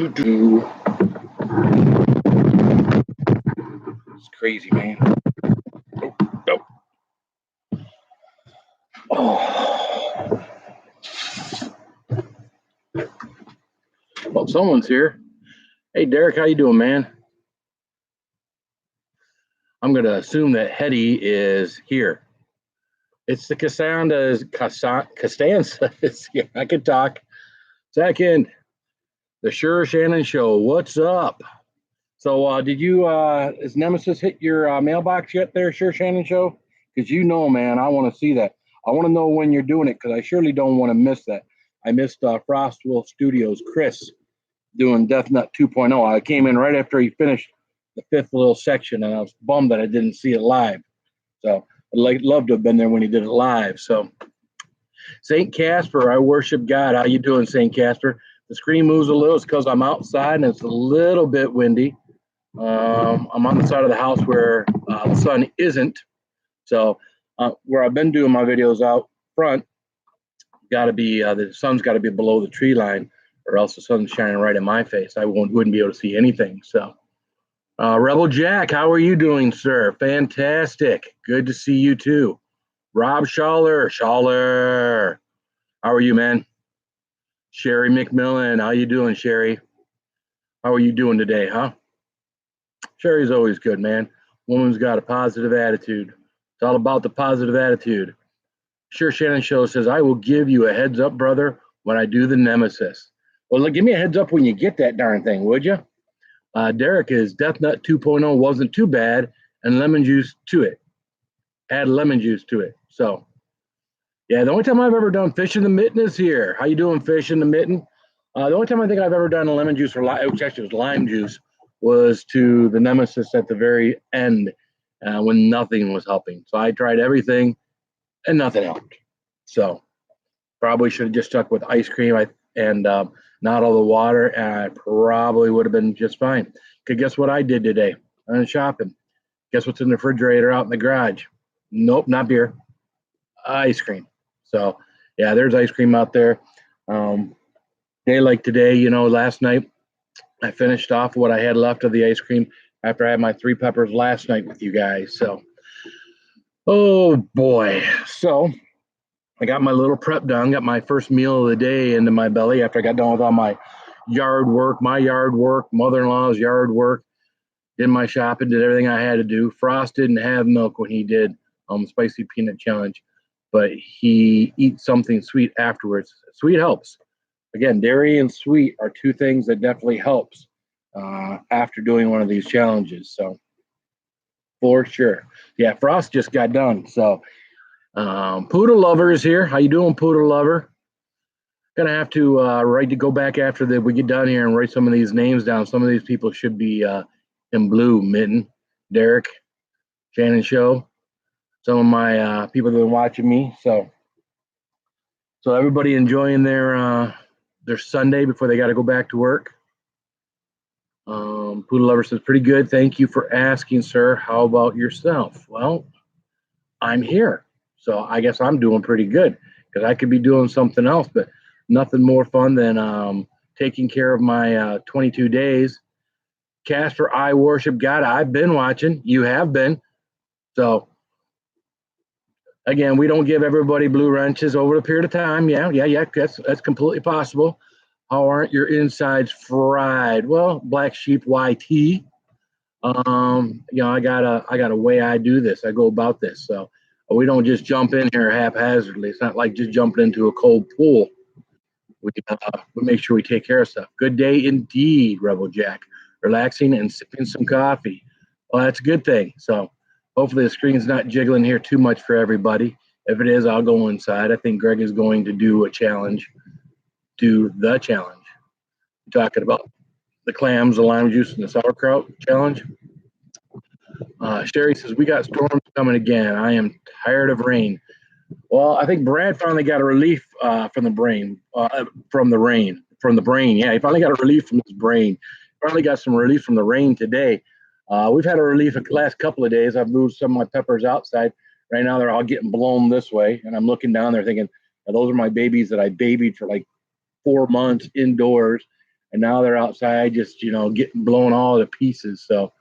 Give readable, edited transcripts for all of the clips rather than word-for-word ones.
do. It's crazy, man. Oh, no. Oh. Well, someone's here. Hey, Derek, how you doing, man? I'm going to assume that Hetty is here. It's the Costanza. Yeah, I can talk. Second, the Sure Shannon Show. What's up? So, did you, has Nemesis hit your mailbox yet there, Sure Shannon Show? Because you know, man, I want to see that. I want to know when you're doing it because I surely don't want to miss that. I missed Frostwolf Studios, Chris, doing Death Nut 2.0. I came in right after he finished the fifth little section, and I was bummed that I didn't see it live. So I'd love to have been there when he did it live. So St. Casper, I worship God. How you doing, St. Casper? The screen moves a little. It's because I'm outside and it's a little bit windy. I'm on the side of the house where the sun isn't. So where I've been doing my videos out front, got to be the sun's got to be below the tree line, or else the sun's shining right in my face. I wouldn't be able to see anything. So, Rebel Jack, how are you doing, sir? Fantastic. Good to see you too. Rob Schaller, how are you, man? Sherry McMillan, how you doing, Sherry? How are you doing today, huh? Sherry's always good, man. Woman's got a positive attitude. It's all about the positive attitude. Sure Shannon Show says, I will give you a heads up, brother, when I do the Nemesis. Well, look, give me a heads up when you get that darn thing, would you? Derek is Death Nut 2.0 wasn't too bad, and lemon juice to it. Add lemon juice to it. So, yeah, the only time I've ever done Fish in the Mitten is here. How you doing, Fish in the Mitten? The only time I think I've ever done a lemon juice, which actually was lime juice, was to the Nemesis at the very end when nothing was helping. So I tried everything, and nothing helped. So probably should have just stuck with ice cream and not all the water, and I probably would have been just fine. Because guess what I did today? I went shopping. Guess what's in the refrigerator out in the garage? Nope, not beer. Ice cream. So, yeah, there's ice cream out there. Day like today, last night, I finished off what I had left of the ice cream after I had my 3 peppers last night with you guys. So, oh boy. So I got my little prep done, got my first meal of the day into my belly after I got done with all my yard work, mother-in-law's yard work, did my shopping, did everything I had to do. Frost didn't have milk when he did spicy peanut challenge, but he eats something sweet afterwards. Sweet helps. Again, dairy and sweet are 2 things that definitely helps after doing one of these challenges. So for sure. Yeah, Frost just got done. So Poodle Lover is here. How you doing, Poodle Lover? Gonna have to go back after we get done here and write some of these names down. Some of these people should be in blue. Mitten, Derek, Shannon Show. Some of my people that are watching me. So everybody enjoying their Sunday before they got to go back to work. Poodle Lover says, pretty good. Thank you for asking, sir. How about yourself? Well, I'm here. So I guess I'm doing pretty good because I could be doing something else, but nothing more fun than taking care of my 22 days. Casper, I worship God. I've been watching. You have been. So again, we don't give everybody blue wrenches over a period of time. Yeah. That's completely possible. How aren't your insides fried? Well, Black Sheep YT. I got a way I do this. I go about this. So we don't just jump in here haphazardly. It's not like just jumping into a cold pool. We make sure we take care of stuff. Good day indeed, Rebel Jack. Relaxing and sipping some coffee. Well, that's a good thing. So hopefully the screen's not jiggling here too much for everybody. If it is, I'll go inside. I think Greg is going to do a challenge. Do the challenge. We're talking about the clams, the lime juice, and the sauerkraut challenge. Sherry says, we got storms coming again. I am tired of rain. Well, I think Brad finally got a relief from the brain. Yeah, he finally got a relief from his brain. Finally got some relief from the rain today. We've had a relief the last couple of days. I've moved some of my peppers outside. Right now, they're all getting blown this way. And I'm looking down there thinking, those are my babies that I babied for like 4 months indoors. and now they're outside just, getting blown all to pieces. So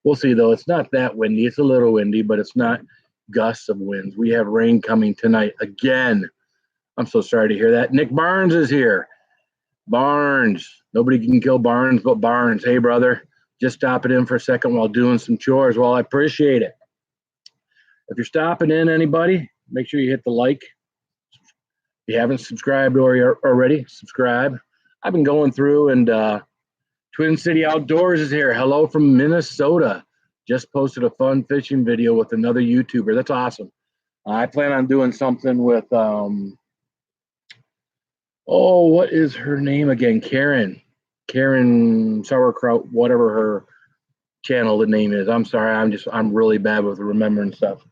we'll see, though. It's not that windy. It's a little windy, but it's not gusts of winds. We have rain coming tonight again. I'm so sorry to hear that. Nick Barnes is here. Barnes. Nobody can kill Barnes but Barnes. Hey, brother. Just stopping in for a second while doing some chores. Well, I appreciate it. If you're stopping in, anybody, make sure you hit the like. If you haven't subscribed already, subscribe. I've been going through, and Twin City Outdoors is here. Hello from Minnesota. Just posted a fun fishing video with another YouTuber. That's awesome. I plan on doing something with, what is her name again? Karen Sauerkraut, whatever her channel the name is. I'm sorry. I'm really bad with remembering stuff.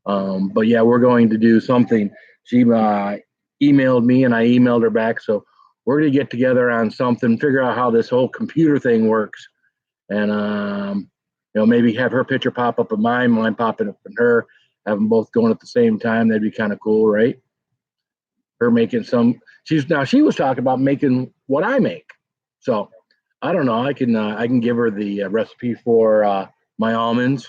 But yeah, we're going to do something. She emailed me and I emailed her back. So we're going to get together on something, figure out how this whole computer thing works. And, maybe have her picture pop up in mine popping up in her, have them both going at the same time. That'd be kind of cool, right? Her making she was talking about making what I make. So I don't know. I can give her the recipe for my almonds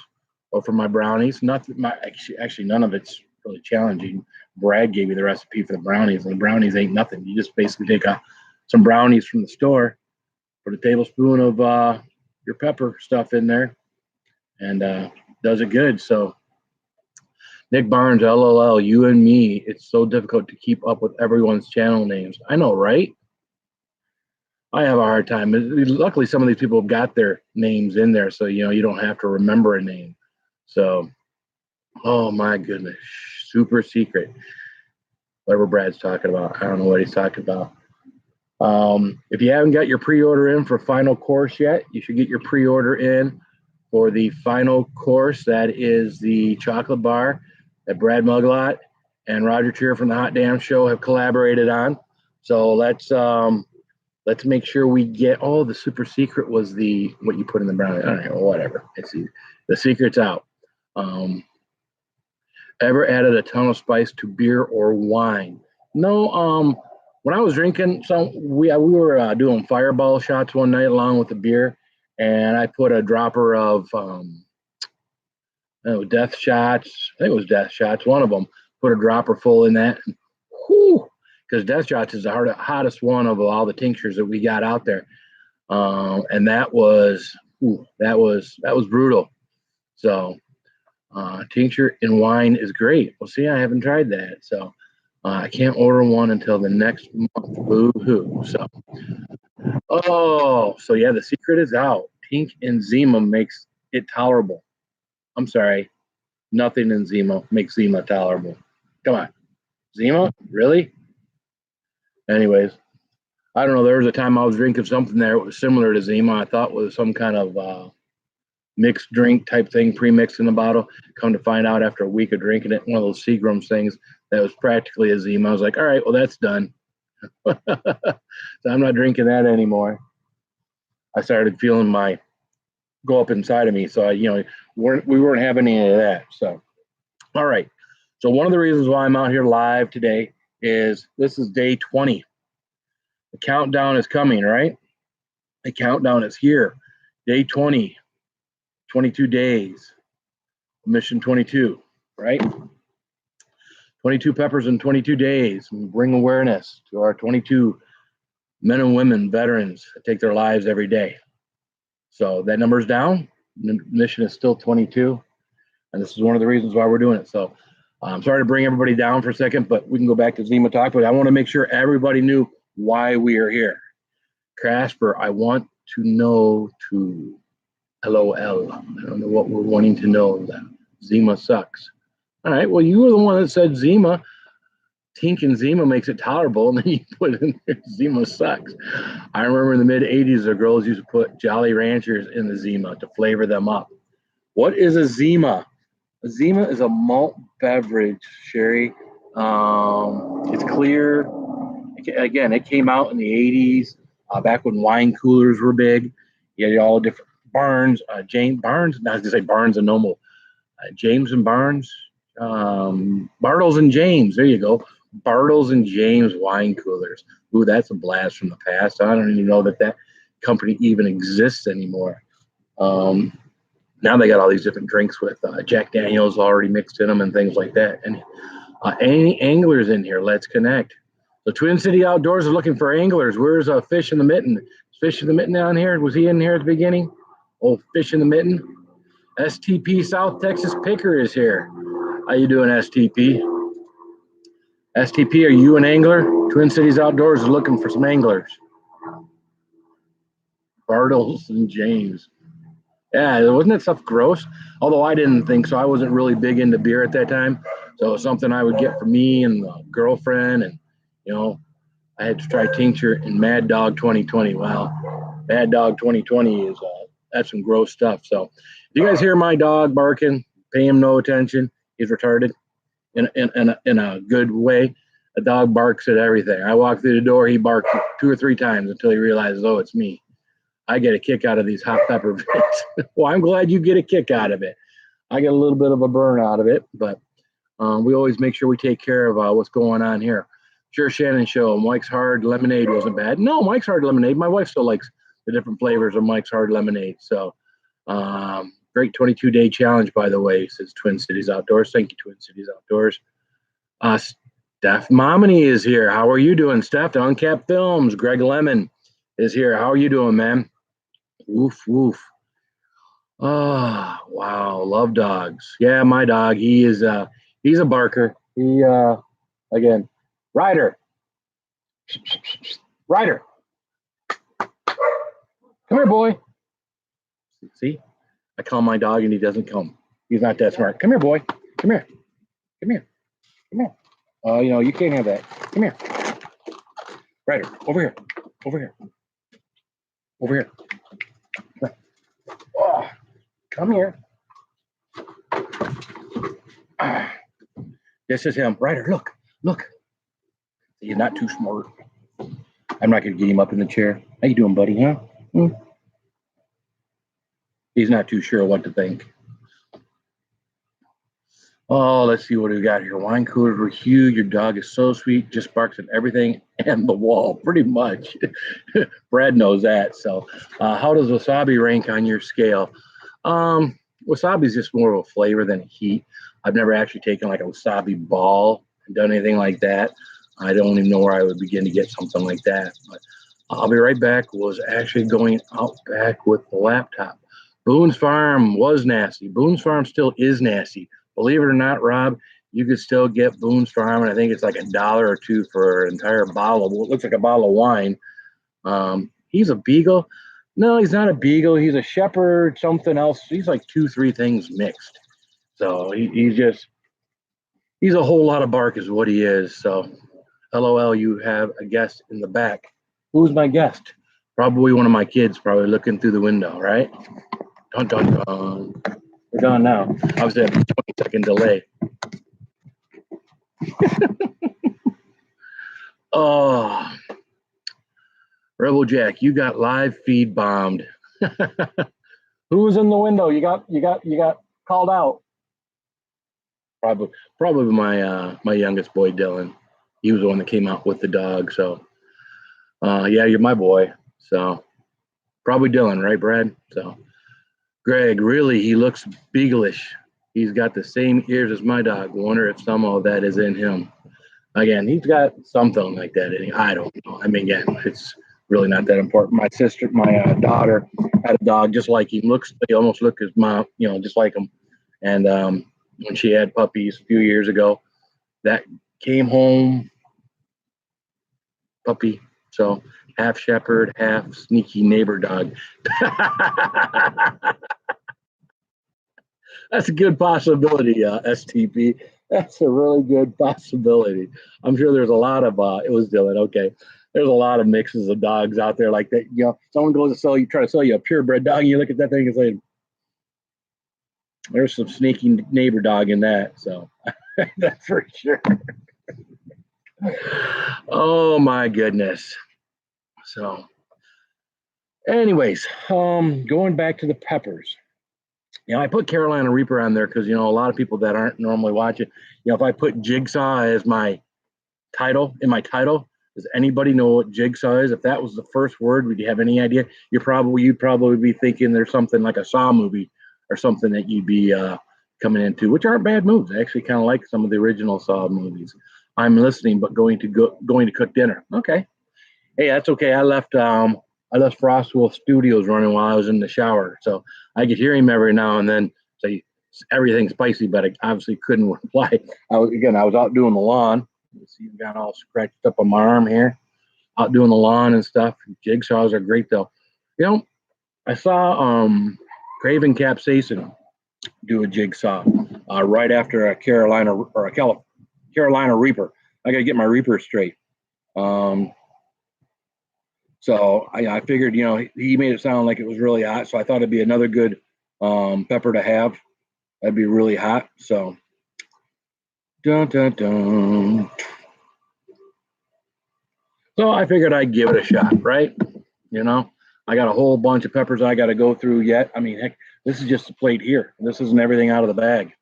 or for my brownies. Actually, none of it's really challenging. Brad gave me the recipe for the brownies, and the brownies ain't nothing. You just basically take some brownies from the store, put a tablespoon of your pepper stuff in there, and does it good. So Nick Barnes, LOL, you and me, it's so difficult to keep up with everyone's channel names. I know, right? I have a hard time. Luckily, some of these people have got their names in there, so you don't have to remember a name. So, oh my goodness, super secret. Whatever Brad's talking about, I don't know what he's talking about. If you haven't got your pre-order in for Final Course yet, you should get your pre-order in for the Final Course. That is the chocolate bar that Brad Muglot and Roger Cheer from the Hot Damn Show have collaborated on. So let's make sure we get. Oh, the super secret was what you put in the brownie. I don't know, whatever. The secret's out. Ever added a ton of spice to beer or wine? No. When I was drinking, we were doing fireball shots one night along with the beer, and I put a dropper of death shots. I think it was death shots. One of them put a dropper full in that. Because death shots is the hottest one of all the tinctures that we got out there, and that was brutal. So tincture in wine is great. Well, see, I haven't tried that, so I can't order one until the next month. Boo-hoo. So yeah, the secret is out. Pink enzema makes it tolerable. I'm sorry, nothing in Zima makes Zima tolerable. Come on, Zima, really? Anyways, I don't know. There was a time I was drinking something there that was similar to Zima. I thought it was some kind of mixed drink type thing, pre-mixed in the bottle. Come to find out after a week of drinking it, one of those Seagram's things that was practically a Zima. I was like, all right, well, that's done. So I'm not drinking that anymore. I started feeling my go up inside of me. So we weren't having any of that. So, all right. So one of the reasons why I'm out here live today is this is day 20. The countdown is coming, right? The countdown is here. Day 20, 22 days, mission 22, right? 22 peppers in 22 days. And bring awareness to our 22 men and women, veterans that take their lives every day. So that number's down. The mission is still 22. And this is one of the reasons why we're doing it. So I'm sorry to bring everybody down for a second, but we can go back to Zima talk. But I want to make sure everybody knew why we are here. Casper, I want to know to LOL. I don't know what we're wanting to know. That Zima sucks. All right. Well, you were the one that said Zima. Tink and Zima makes it tolerable, and then you put in there Zima sucks. I remember in the mid 80s, the girls used to put Jolly Ranchers in the Zima to flavor them up. What is a Zima? A Zima is a malt beverage, Sherry. It's clear. Again, it came out in the 80s, back when wine coolers were big. You had all different Barnes, James Barnes. I was going to say Barnes and Noble. James and Barnes. Bartles and James. There you go. Bartles and James wine coolers. Ooh, that's a blast from the past. I don't even know that company even exists anymore. Now they got all these different drinks with Jack Daniels already mixed in them and things like that. And any anglers in here, let's connect. The Twin City Outdoors is looking for anglers. Where's Fish in the Mitten? Is Fish in the Mitten down here? Was he in here at the beginning? Oh, Fish in the Mitten. STP South Texas Picker is here. How you doing, STP? STP, are you an angler? Twin Cities Outdoors is looking for some anglers. Bartles and James. Yeah, wasn't that stuff gross? Although I didn't think so. I wasn't really big into beer at that time. So it was something I would get for me and the girlfriend. And, you know, I had to try Tincture and Mad Dog 2020. Wow. Mad Dog 2020 is, that's some gross stuff. So if you guys hear my dog barking, pay him no attention. He's retarded in a good way. A dog barks at everything. I walk through the door, he barks 2 or 3 times until he realizes, oh, it's me. I get a kick out of these hot pepper bits. Well, I'm glad you get a kick out of it. I get a little bit of a burn out of it, but we always make sure we take care of what's going on here. Sure, Shannon Show. Mike's Hard Lemonade wasn't bad. No, Mike's Hard Lemonade. My wife still likes the different flavors of Mike's Hard Lemonade. So great 22-day challenge, by the way, says Twin Cities Outdoors. Thank you, Twin Cities Outdoors. Steph Momini is here. How are you doing, Steph? Uncapped Films. Greg Lemon is here. How are you doing, man? Woof, woof. Oh, wow. Love dogs. Yeah, my dog. He's a barker. He, again, Ryder. Ryder. Come here, boy. See? I call my dog and he doesn't come. He's not that smart. Come here, boy. Come here. Come here. Come here. You know, you can't have that. Come here. Ryder, over here. Over here. Over here. Oh, come here. This is him. Ryder, look. Look. He's not too smart. I'm not going to get him up in the chair. How you doing, buddy, huh? He's not too sure what to think. Oh, let's see what we got here. Wine cooler Hugh, your dog is so sweet, just barks at everything and the wall, pretty much. Brad knows that. So how does wasabi rank on your scale? Wasabi is just more of a flavor than a heat. I've never actually taken like a wasabi ball and done anything like that. I don't even know where I would begin to get something like that. But I'll be right back. Was actually going out back with the laptop. Boone's Farm was nasty. Boone's Farm still is nasty. Believe it or not, Rob, you could still get Boone's Farm, and I think it's like $1 or $2 for an entire bottle of what looks like a bottle of wine. He's a beagle. No, he's not a beagle. He's a shepherd, something else. He's like 2, 3 things mixed. So he's a whole lot of bark is what he is. So LOL, you have a guest in the back. Who's my guest? Probably one of my kids, probably looking through the window, right? Dun, dun, dun. We're gone now. I was at a 20-second delay. Oh, Rebel Jack, you got live feed bombed. Who was in the window? You got called out. Probably my youngest boy, Dylan. He was the one that came out with the dog. So, yeah, you're my boy. So, probably Dylan, right, Brad? So. Greg, really, he looks beaglish. He's got the same ears as my dog. Wonder if some of that is in him. Again, he's got something like that in him. I don't know. I mean, again, it's really not that important. My daughter had a dog just like him. They almost look his mom, just like him. And when she had puppies a few years ago, that came home puppy. So half shepherd, half sneaky neighbor dog. That's a good possibility, STP. That's a really good possibility. I'm sure there's a lot of, it was Dylan, okay. There's a lot of mixes of dogs out there like that. Someone goes to try to sell you a purebred dog, and you look at that thing and say, there's some sneaky neighbor dog in that. So that's for sure. Oh my goodness. So anyways, going back to the peppers. I put Carolina Reaper on there because, a lot of people that aren't normally watching, if I put Jigsaw as my title, Does anybody know what jigsaw is? If that was the first word, would you have any idea? You'd probably be thinking there's something like a Saw movie or something that you'd be coming into, which aren't bad movies. I actually kind of like some of the original Saw movies. I'm listening, but going to cook dinner. Okay, hey, that's okay. I left Frostwolf Studios running while I was in the shower, so I could hear him every now and then say everything spicy, but I obviously couldn't reply. I was out doing the lawn. You see, I got all scratched up on my arm here, out doing the lawn and stuff. Jigsaws are great though. You know, I saw Craven Capsaicin do a jigsaw right after a Carolina or a Carolina Reaper. I got to get my Reaper straight. Um, so I figured, he made it sound like it was really hot. So I thought it'd be another good pepper to have. That'd be really hot. So, dun, dun, dun. So I figured I'd give it a shot, right? I got a whole bunch of peppers I got to go through yet. I mean, heck, this is just the plate here. This isn't everything out of the bag.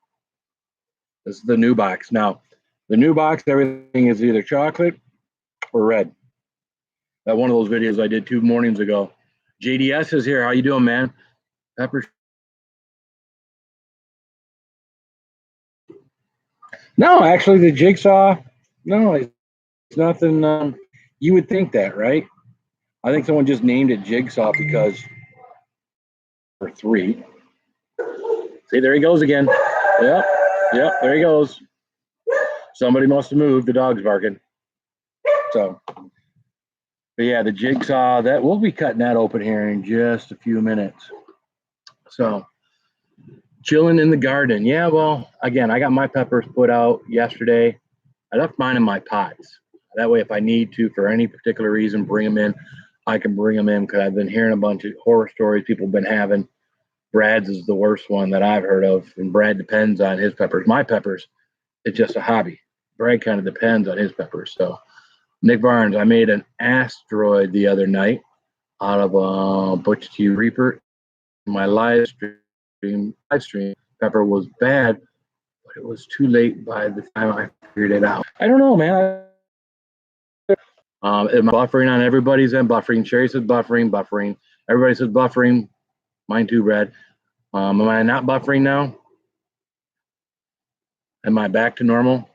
This is the new box. Now, the new box, everything is either chocolate or red. That one of those videos I did 2 mornings ago. JDS is here. How you doing, man? Pepper. No, actually, the jigsaw. No, it's nothing. You would think that, right? I think someone just named it Jigsaw because for 3. See, there he goes again. Yep, there he goes. Somebody must have moved. The dog's barking. So, but yeah, the jigsaw, that we'll be cutting that open here in just a few minutes. So, chilling in the garden. Yeah, well, again, I got my peppers put out yesterday. I left mine in my pots. That way, if I need to, for any particular reason, bring them in, I can bring them in because I've been hearing a bunch of horror stories people have been having. Brad's is the worst one that I've heard of, and Brad depends on his peppers. My peppers, it's just a hobby. Brad kind of depends on his peppers. So, Nick Barnes, I made an asteroid the other night out of a Butch T Reaper. My live stream pepper was bad, but it was too late by the time I figured it out. I don't know, man. Am I buffering on everybody's end? Buffering. Sherry says buffering. Everybody says buffering. Mine too, Brad. Am I not buffering now? Am I back to normal?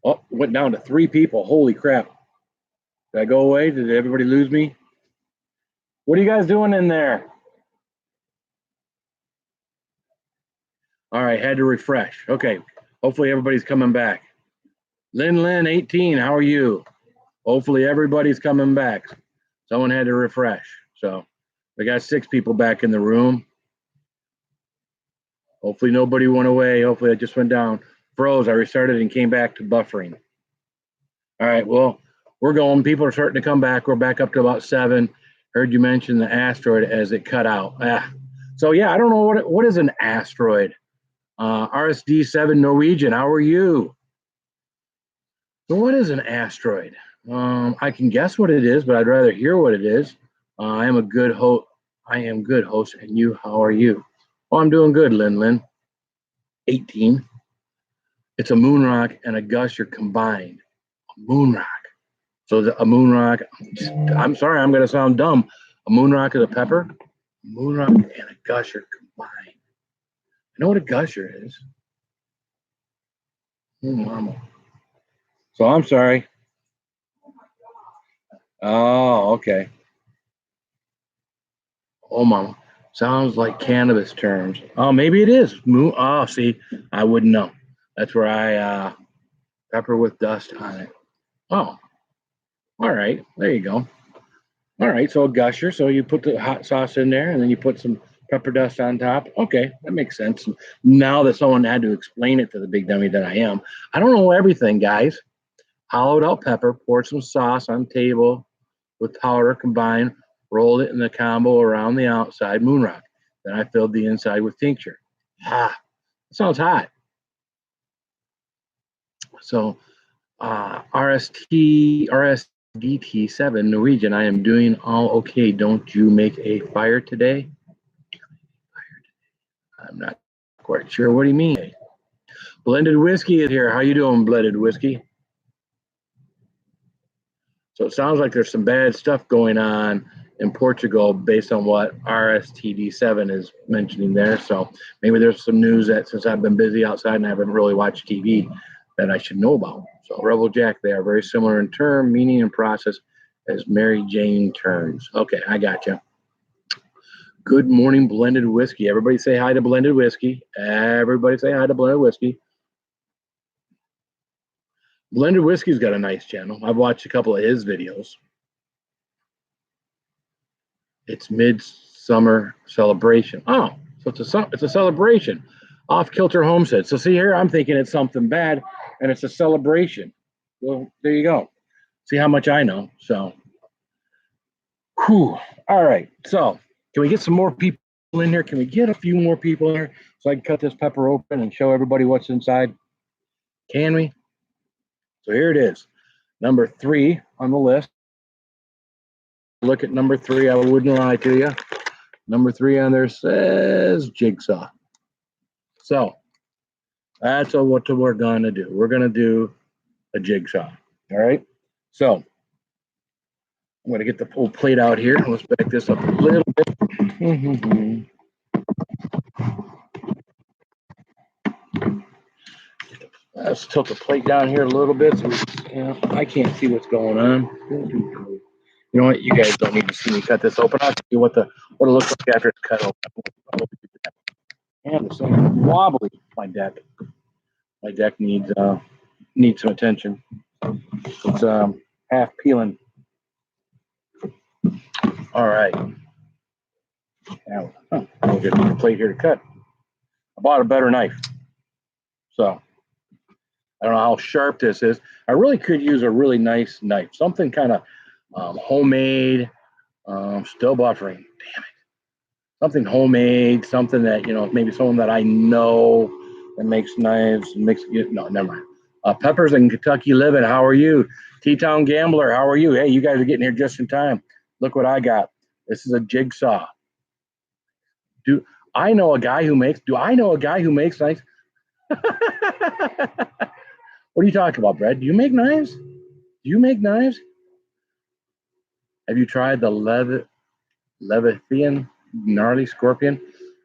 Oh, went down to 3 people. Holy crap. Did I go away? Did everybody lose me? What are you guys doing in there? All right, had to refresh. Okay, hopefully everybody's coming back. Lynn, 18, how are you? Hopefully everybody's coming back. Someone had to refresh. So we got 6 people back in the room. Hopefully nobody went away. Hopefully it just went down. Froze, I restarted and came back to buffering. All right, well, we're going. People are starting to come back. We're back up to about 7. Heard you mention the asteroid as it cut out. So yeah, I don't know what is an asteroid. RSD7 Norwegian, how are you? So what is an asteroid? I can guess what it is, but I'd rather hear what it is. I am good host, and you, how are you? Oh, I'm doing good, Lynn. 18. It's a moon rock and a gusher combined. A moon rock. So a moon rock, I'm sorry, I'm going to sound dumb. A moon rock is a pepper. A moon rock and a gusher combined. You know what a gusher is? Mama. So I'm sorry. Oh, okay. Oh, mama. Sounds like cannabis terms. Oh, maybe it is. Oh, see, I wouldn't know. That's where I pepper with dust on it. Oh, all right. There you go. All right. So a gusher. So you put the hot sauce in there, and then you put some pepper dust on top. Okay, that makes sense. Now that someone had to explain it to the big dummy that I am, I don't know everything, guys. Hollowed out pepper, poured some sauce on table with powder combined, rolled it in the combo around the outside, moon rock. Then I filled the inside with tincture. That sounds hot. So RSDT7 Norwegian, I am doing all okay. Don't you make a fire today? I'm not quite sure what he means. Blended whiskey is here. How you doing, blended whiskey? So it sounds like there's some bad stuff going on in Portugal based on what RSTD7 is mentioning there. So maybe there's some news that since I've been busy outside and I haven't really watched TV that I should know about. So Rebel Jack, they are very similar in term, meaning, and process as Mary Jane terms. Okay, I got you. Good morning, Blended Whiskey. Everybody say hi to Blended Whiskey. Everybody say hi to Blended Whiskey. Blended Whiskey's got a nice channel. I've watched a couple of his videos. It's Midsummer Celebration. Oh, so it's a celebration. Off Kilter Homestead. So see here, I'm thinking it's something bad, and it's a celebration. Well, there you go. See how much I know. So, whew. All right. So, can we get some more people in here? Can we get a few more people in here so I can cut this pepper open and show everybody what's inside? Can we? So here it is, number 3 on the list. Look at number 3. I wouldn't lie to you. Number 3 on there says Jigsaw. So that's what we're going to do. We're going to do a Jigsaw. All right. So I'm going to get the whole plate out here. Let's back this up a little bit. Let's tilt the plate down here a little bit so I can't see what's going on. You know what? You guys don't need to see me cut this open. I'll tell you what it looks like after it's cut open. And it's wobbly. My deck needs some attention. It's half peeling. All right. Now we'll get the plate here to cut. I bought a better knife, so I don't know how sharp this is. I really could use a really nice knife, something kind of homemade, still buffering. Damn it. Something homemade, something that, maybe someone that I know that makes knives and makes, no, never mind. Peppers in Kentucky Living, how are you? T-Town Gambler, how are you? Hey, you guys are getting here just in time. Look what I got. This is a Jigsaw. Do I know a guy who makes knives? What are you talking about, Brad? Do you make knives? Have you tried the Leviathan Gnarly Scorpion?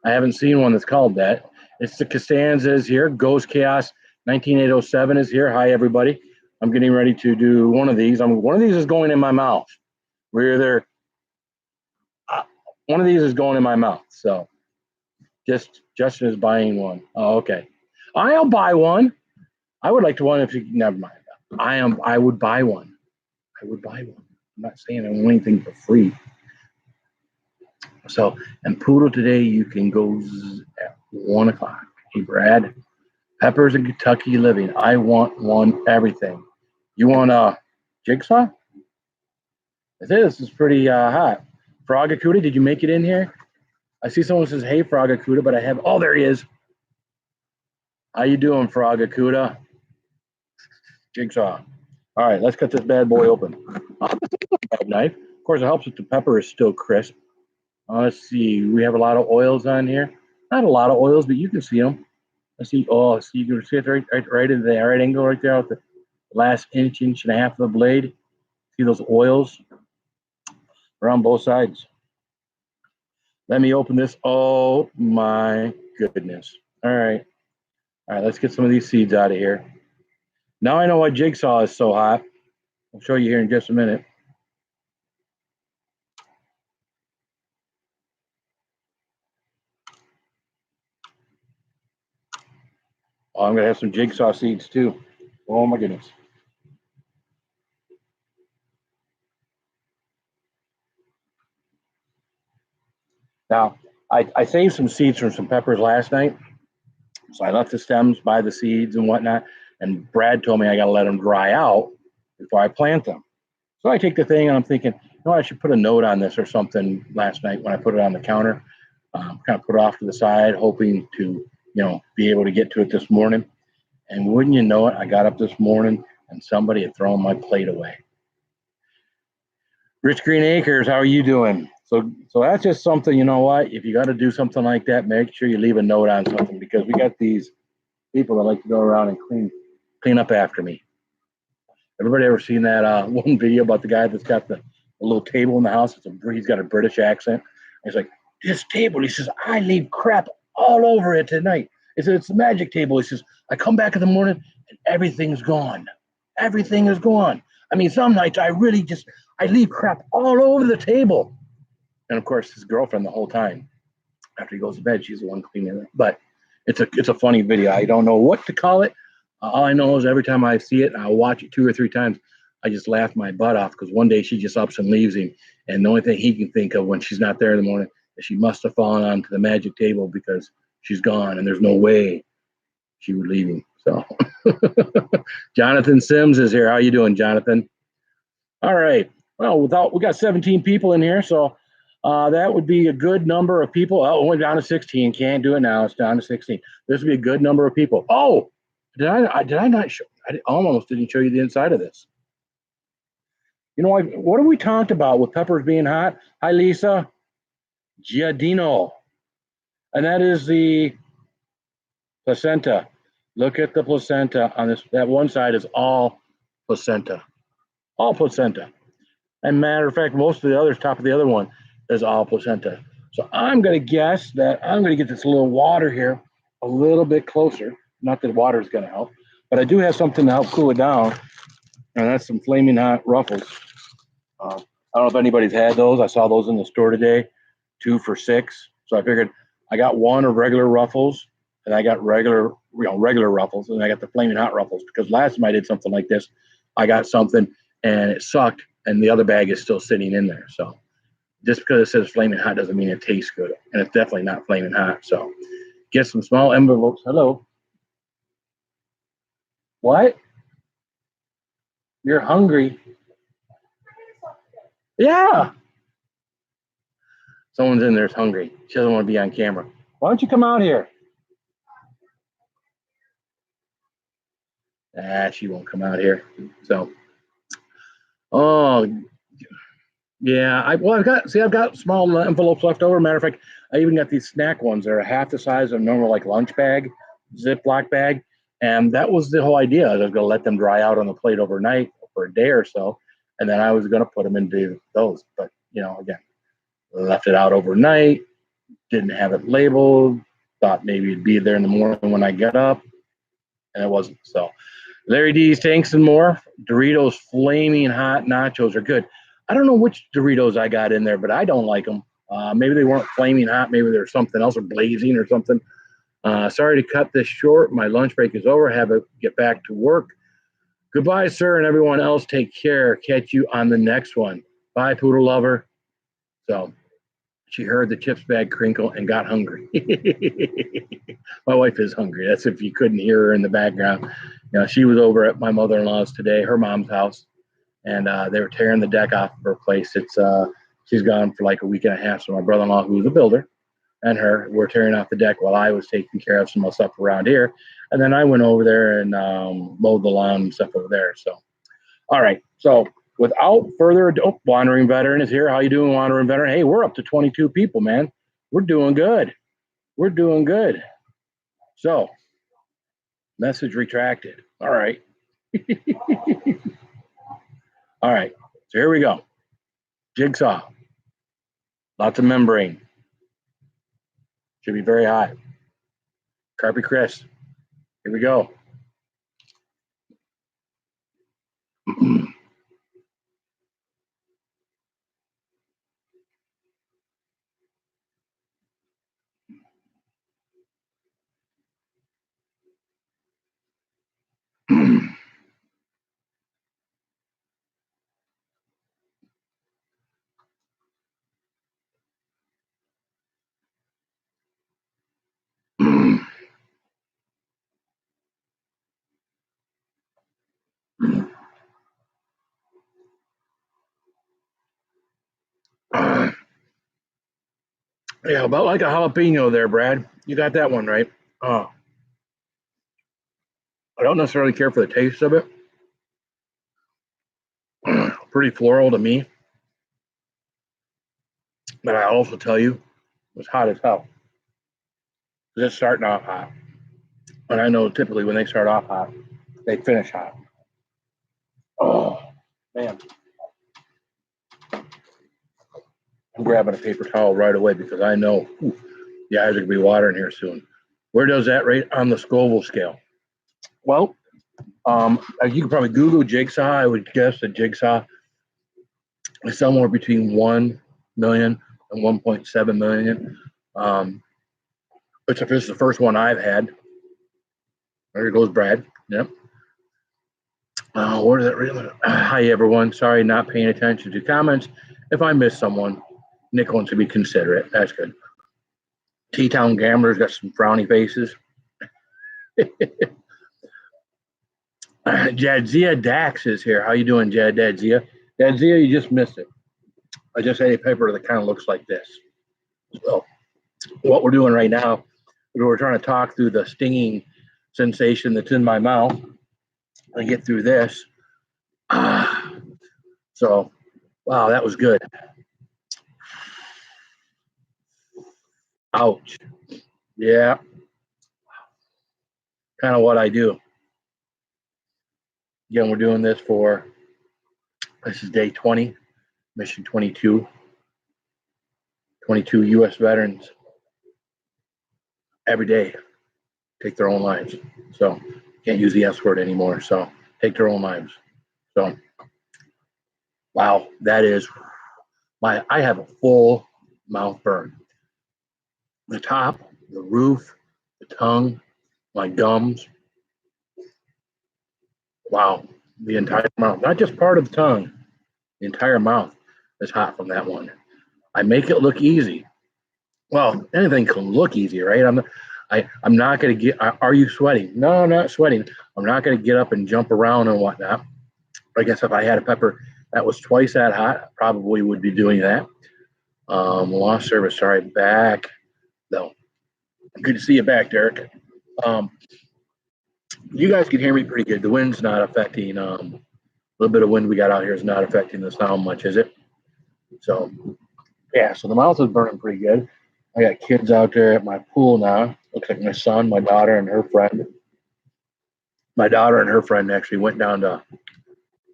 I haven't seen one that's called that. It's the Costanza is here. Ghost Chaos 19807 is here. Hi, everybody. I'm getting ready to do one of these. One of these is going in my mouth. One of these is going in my mouth. So Justin is buying one. Oh, okay. I'll buy one. I would like to one if you never mind. I would buy one. I'm not saying I want anything for free. So, and Poodle today, you can go at 1 o'clock. Hey, Brad, Peppers in Kentucky Living. I want one everything. You want a Jigsaw? This is pretty hot. Froggacuda, did you make it in here? I see someone says, hey, Froggacuda, but oh, there he is. How you doing, Froggacuda? Jigsaw. All right, let's cut this bad boy open. Bad knife. Of course, it helps if the pepper is still crisp. Let's see. We have a lot of oils on here. Not a lot of oils, but you can see them. Let's see. Oh, see, you can see it right in the right angle right there with the last inch and a half of the blade. See those oils around both sides. Let me open this. Oh my goodness. All right, let's get some of these seeds out of here. Now I know why Jigsaw is so hot. I'll show you here in just a minute. Oh, I'm gonna have some Jigsaw seeds too. Oh my goodness. Now, I saved some seeds from some peppers last night. So I left the stems by the seeds and whatnot. And Brad told me I got to let them dry out before I plant them. So I take the thing and I'm thinking, I should put a note on this or something last night when I put it on the counter. Kind of put it off to the side, hoping to, be able to get to it this morning. And wouldn't you know it, I got up this morning and somebody had thrown my plate away. Rich Green Acres, how are you doing? So that's just something, you know what? If you got to do something like that, make sure you leave a note on something because we got these people that like to go around and clean up after me. Everybody ever seen that one video about the guy that's got the little table in the house? He's got a British accent. He's like, this table, he says, I leave crap all over it tonight. He said, it's the magic table. He says, I come back in the morning and everything's gone. Everything is gone. I mean, some nights I leave crap all over the table. And of course, his girlfriend the whole time, after he goes to bed, she's the one cleaning it. But it's a funny video. I don't know what to call it. All I know is every time I see it, I'll watch it 2 or 3 times. I just laugh my butt off because one day she just ups and leaves him, and the only thing he can think of when she's not there in the morning is she must have fallen onto the magic table because she's gone, and there's no way she would leave him. So, Jonathan Sims is here. How you doing, Jonathan? All right. Well, we got 17 people in here, so that would be a good number of people. Oh, it went down to 16. Can't do it now. It's down to 16. This would be a good number of people. Oh, did I not show? I almost didn't show you the inside of this. You know, what have we talked about with peppers being hot? Hi, Lisa. Giardino. And that is the placenta. Look at the placenta on this. That one side is all placenta. All placenta. And matter of fact, most of the other top of the other one is all placenta. So I'm going to guess that I'm going to get this little water here a little bit closer. Not that water is going to help, but I do have something to help cool it down, and that's some flaming hot ruffles. I don't know if anybody's had those. I saw those in the store today, 2 for $6. So I figured I got one of regular ruffles, and I got regular ruffles, and I got the flaming hot ruffles because last time I did something like this, I got something and it sucked, and the other bag is still sitting in there. So just because it says flaming hot doesn't mean it tastes good, and it's definitely not flaming hot. So get some small envelopes. Hello. What? You're hungry? Yeah. Someone's in there's hungry. She doesn't want to be on camera. Why don't you come out here? She won't come out here. So, oh, yeah. I've got small envelopes left over. Matter of fact, I even got these snack ones that are half the size of a normal like lunch bag, Ziploc bag. And that was the whole idea. I was going to let them dry out on the plate overnight for a day or so. And then I was going to put them into those. But, again, left it out overnight, didn't have it labeled, thought maybe it'd be there in the morning when I get up, and it wasn't. So Larry D's Tanks and More, Doritos Flaming Hot Nachos are good. I don't know which Doritos I got in there, but I don't like them. Maybe they weren't flaming hot. Maybe there's something else or blazing or something. Sorry to cut this short. My lunch break is over. Have to get back to work. Goodbye, sir, and everyone else. Take care. Catch you on the next one. Bye, poodle lover. So she heard the chips bag crinkle and got hungry. My wife is hungry. That's if you couldn't hear her in the background. She was over at my mother-in-law's today, her mom's house, and they were tearing the deck off of her place. She's gone for like a week and a half. So my brother-in-law, who's a builder, and her were tearing off the deck while I was taking care of some stuff around here. And then I went over there and mowed the lawn and stuff over there. So, all right. So without further ado, Wandering Veteran is here. How you doing, Wandering Veteran? Hey, we're up to 22 people, man. We're doing good. We're doing good. So, message retracted. All right. All right. So here we go. Jigsaw. Lots of membrane. Should be very hot. Carpy Chris. Here we go. Yeah, about like a jalapeno there, Brad. You got that one right. I don't necessarily care for the taste of it. Pretty floral to me. But I also tell you, it's hot as hell. It's starting off hot. And I know typically when they start off hot, they finish hot. Oh, man. I'm grabbing a paper towel right away because I know the eyes are going to be watering here soon. Where does that rate on the Scoville scale? Well, you can probably Google Jigsaw. I would guess that Jigsaw is somewhere between 1 million and 1.7 million. This is the first one I've had. There goes Brad. Yep. Where does it really? Hi, everyone. Sorry, not paying attention to comments. If I miss someone, Nick wants to be considerate. That's good. T-Town Gamblers got some frowny faces. Jadzia Dax is here. How you doing, Jadzia? Jadzia, you just missed it. I just had a paper that kind of looks like this. So what we're doing right now is we're trying to talk through the stinging sensation that's in my mouth and get through this. So, wow, that was good. Ouch. Yeah. Kind of what I do. Again, we're doing this this is day 20, mission 22. 22 U.S. veterans every day take their own lives. So, can't use the S word anymore. So, take their own lives. So, wow, that is I have a full mouth burn. The top, the roof, the tongue, my gums. Wow, the entire mouth, not just part of the tongue, the entire mouth is hot from that one. I make it look easy. Well, anything can look easy, right? I'm not going to get. Are you sweating? No, I'm not sweating. I'm not going to get up and jump around and whatnot. I guess if I had a pepper that was twice that hot, I probably would be doing that. Lost service. Sorry, back though. Good to see you back, Derek. You guys can hear me pretty good. The wind's not affecting. A little bit of wind we got out here is not affecting the sound much, is it? So, yeah. So the mouth is burning pretty good. I got kids out there at my pool now. Looks like my son, my daughter, and her friend. My daughter and her friend actually went down to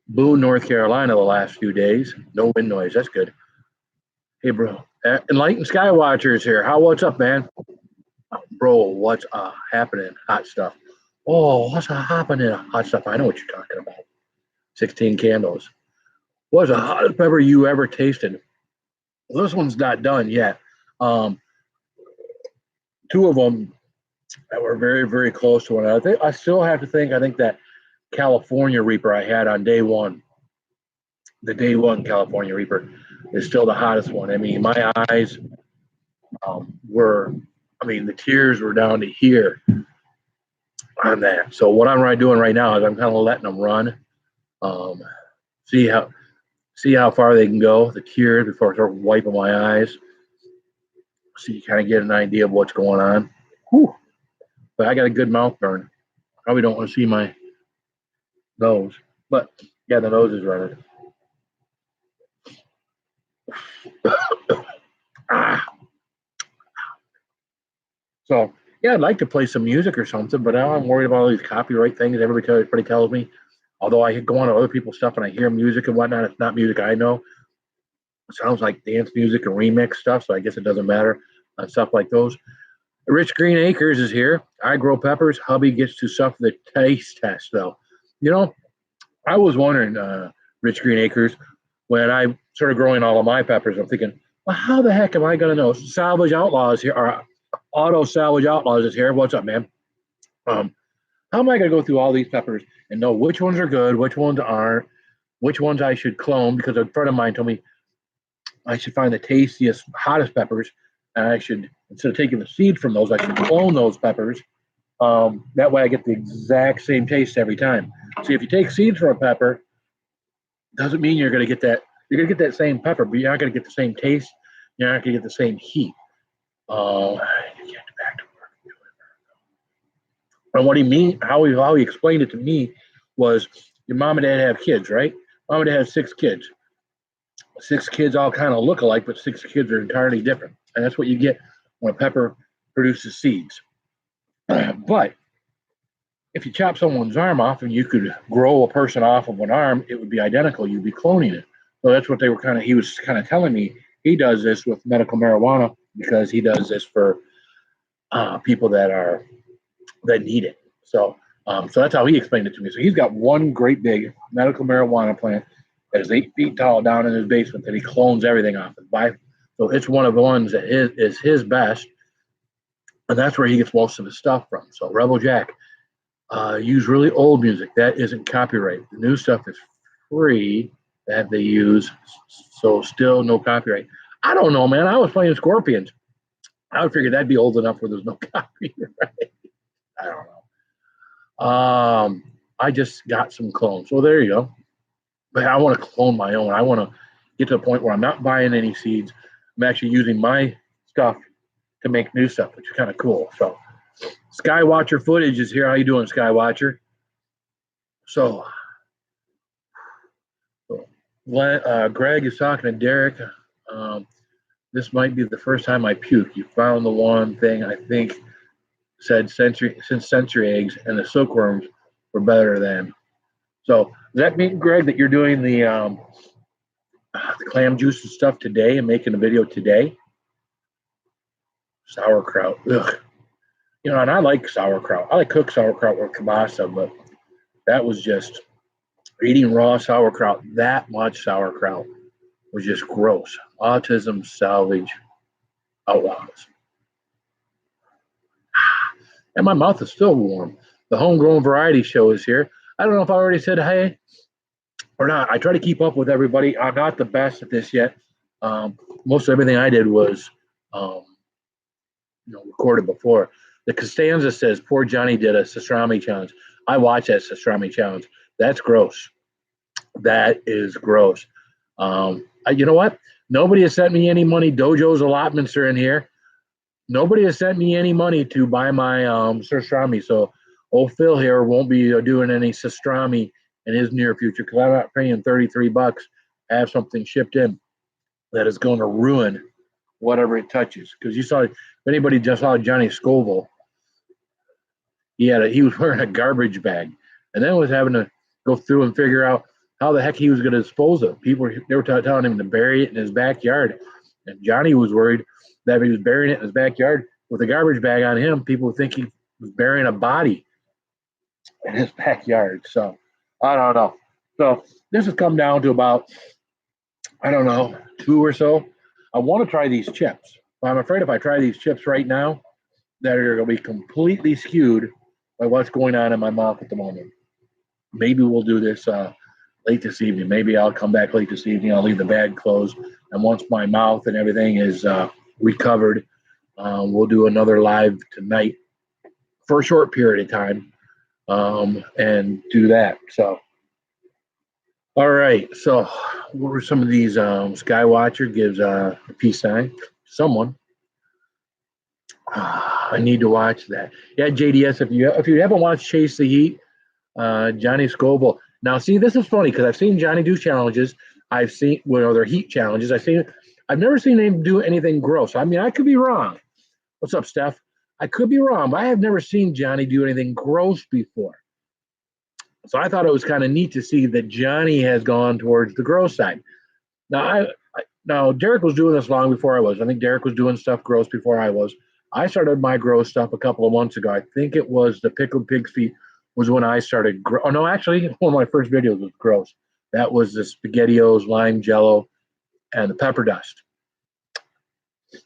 Boone, North Carolina the last few days. No wind noise. That's good. Hey, bro. Enlightened Skywatchers here. What's up, man? Bro, what's happening? Hot stuff. Oh, what's happening? Hot stuff. I know what you're talking about. 16 candles. What's the hottest pepper you ever tasted? Well, this one's not done yet. Two of them that were very, very close to one another. I still have to think. I think that California Reaper I had on day one, the day one California Reaper, is still the hottest one. I mean, my eyes the tears were down to here on that. So what I'm doing right now is I'm kind of letting them run, see how far they can go, the tears, before I start wiping my eyes, so you kind of get an idea of what's going on. Whew. But I got a good mouth burn. Probably don't want to see my nose, but yeah, the nose is running. So yeah, I'd like to play some music or something, but I'm worried about all these copyright things. Everybody tells me. Although I go on to other people's stuff and I hear music and whatnot, it's not music I know. It sounds like dance music and remix stuff, so I guess it doesn't matter on stuff like those. Rich Green Acres is here. I grow peppers. Hubby gets to suffer the taste test, though. You know, I was wondering, Rich Green Acres, when I started growing all of my peppers, I'm thinking, well, how the heck am I going to know? Salvage Outlaws here, or Auto Salvage Outlaws is here. What's up, man? How am I going to go through all these peppers and know which ones are good, which ones aren't, which ones I should clone? Because a friend of mine told me I should find the tastiest, hottest peppers, and I should, instead of taking the seed from those, I should clone those peppers. That way I get the exact same taste every time. See, if you take seeds from a pepper, doesn't mean you're going to get that. You're going to get that same pepper, but you're not going to get the same taste. You're not going to get the same heat. Get back to work. And what he mean, how he explained it to me was, your mom and dad have kids, right? Mom and dad have 6 kids. 6 kids all kind of look alike, but 6 kids are entirely different. And that's what you get when a pepper produces seeds. But if you chop someone's arm off and you could grow a person off of an arm, it would be identical. You'd be cloning it. So that's what they were kind of, he was kind of telling me. He does this with medical marijuana because he does this for people that need it. So that's how he explained it to me. So he's got one great big medical marijuana plant that is 8 feet tall down in his basement that he clones everything off of. So it's one of the ones that is his best, and that's where he gets most of his stuff from. So Rebel Jack, use really old music that isn't copyright. The new stuff is free that they use, so still no copyright. I don't know, man. I was playing Scorpions. I would figure that'd be old enough where there's no copyright. I don't know. I just got some clones. So there you go. But I want to clone my own. I want to get to the point where I'm not buying any seeds. I'm actually using my stuff to make new stuff, which is kind of cool. So Skywatcher footage is here. How you doing, Skywatcher? So Greg is talking to Derek. This might be the first time I puke. You found the one thing I think said since century eggs and the silkworms were better than. So does that mean, Greg, that you're doing the clam juice and stuff today and making a video today? Sauerkraut. Ugh. And I like sauerkraut. I like cooked sauerkraut with kielbasa, but that was just eating raw sauerkraut. That much sauerkraut was just gross. Autism salvage outlaws. And my mouth is still warm. The homegrown variety show is here. I don't know if I already said hey or not. I try to keep up with everybody. I'm not the best at this yet. Most of everything I did was recorded before. The Costanza says, poor Johnny did a pastrami challenge. I watched that pastrami challenge. That's gross. That is gross. You know what? Nobody has sent me any money. Dojo's allotments are in here. Nobody has sent me any money to buy my pastrami. So old Phil here won't be doing any pastrami in his near future because I'm not paying $33 to have something shipped in that is going to ruin whatever it touches. Because you saw, if anybody just saw Johnny Scoville, he was wearing a garbage bag, and then was having to go through and figure out how the heck he was going to dispose of it. People they were telling him to bury it in his backyard, and Johnny was worried that if he was burying it in his backyard with a garbage bag on him, people would think he was burying a body in his backyard. So I don't know. So this has come down to about, I don't know, 2 or so. I want to try these chips, but I'm afraid if I try these chips right now, that are going to be completely skewed by what's going on in my mouth at the moment. Maybe we'll do this late this evening. Maybe I'll come back late this evening. I'll leave the bag closed. And once my mouth and everything is recovered, we'll do another live tonight for a short period of time and do that. So, all right. So, what were some of these? Skywatcher gives a peace sign. Someone. I need to watch that. Yeah, JDS. If you haven't watched Chase the Heat, Johnny Scoville. Now, see, this is funny because I've seen Johnny do challenges. I've seen their heat challenges. I've never seen him do anything gross. I mean, I could be wrong. What's up, Steph? I could be wrong, but I have never seen Johnny do anything gross before. So I thought it was kind of neat to see that Johnny has gone towards the gross side. Now, now Derek was doing this long before I was. I think Derek was doing stuff gross before I was. I started my gross stuff a couple of months ago. I think it was the pickled pig's feet was when I started. Oh no, actually, one of my first videos was gross. That was the SpaghettiOs, lime jello, and the pepper dust.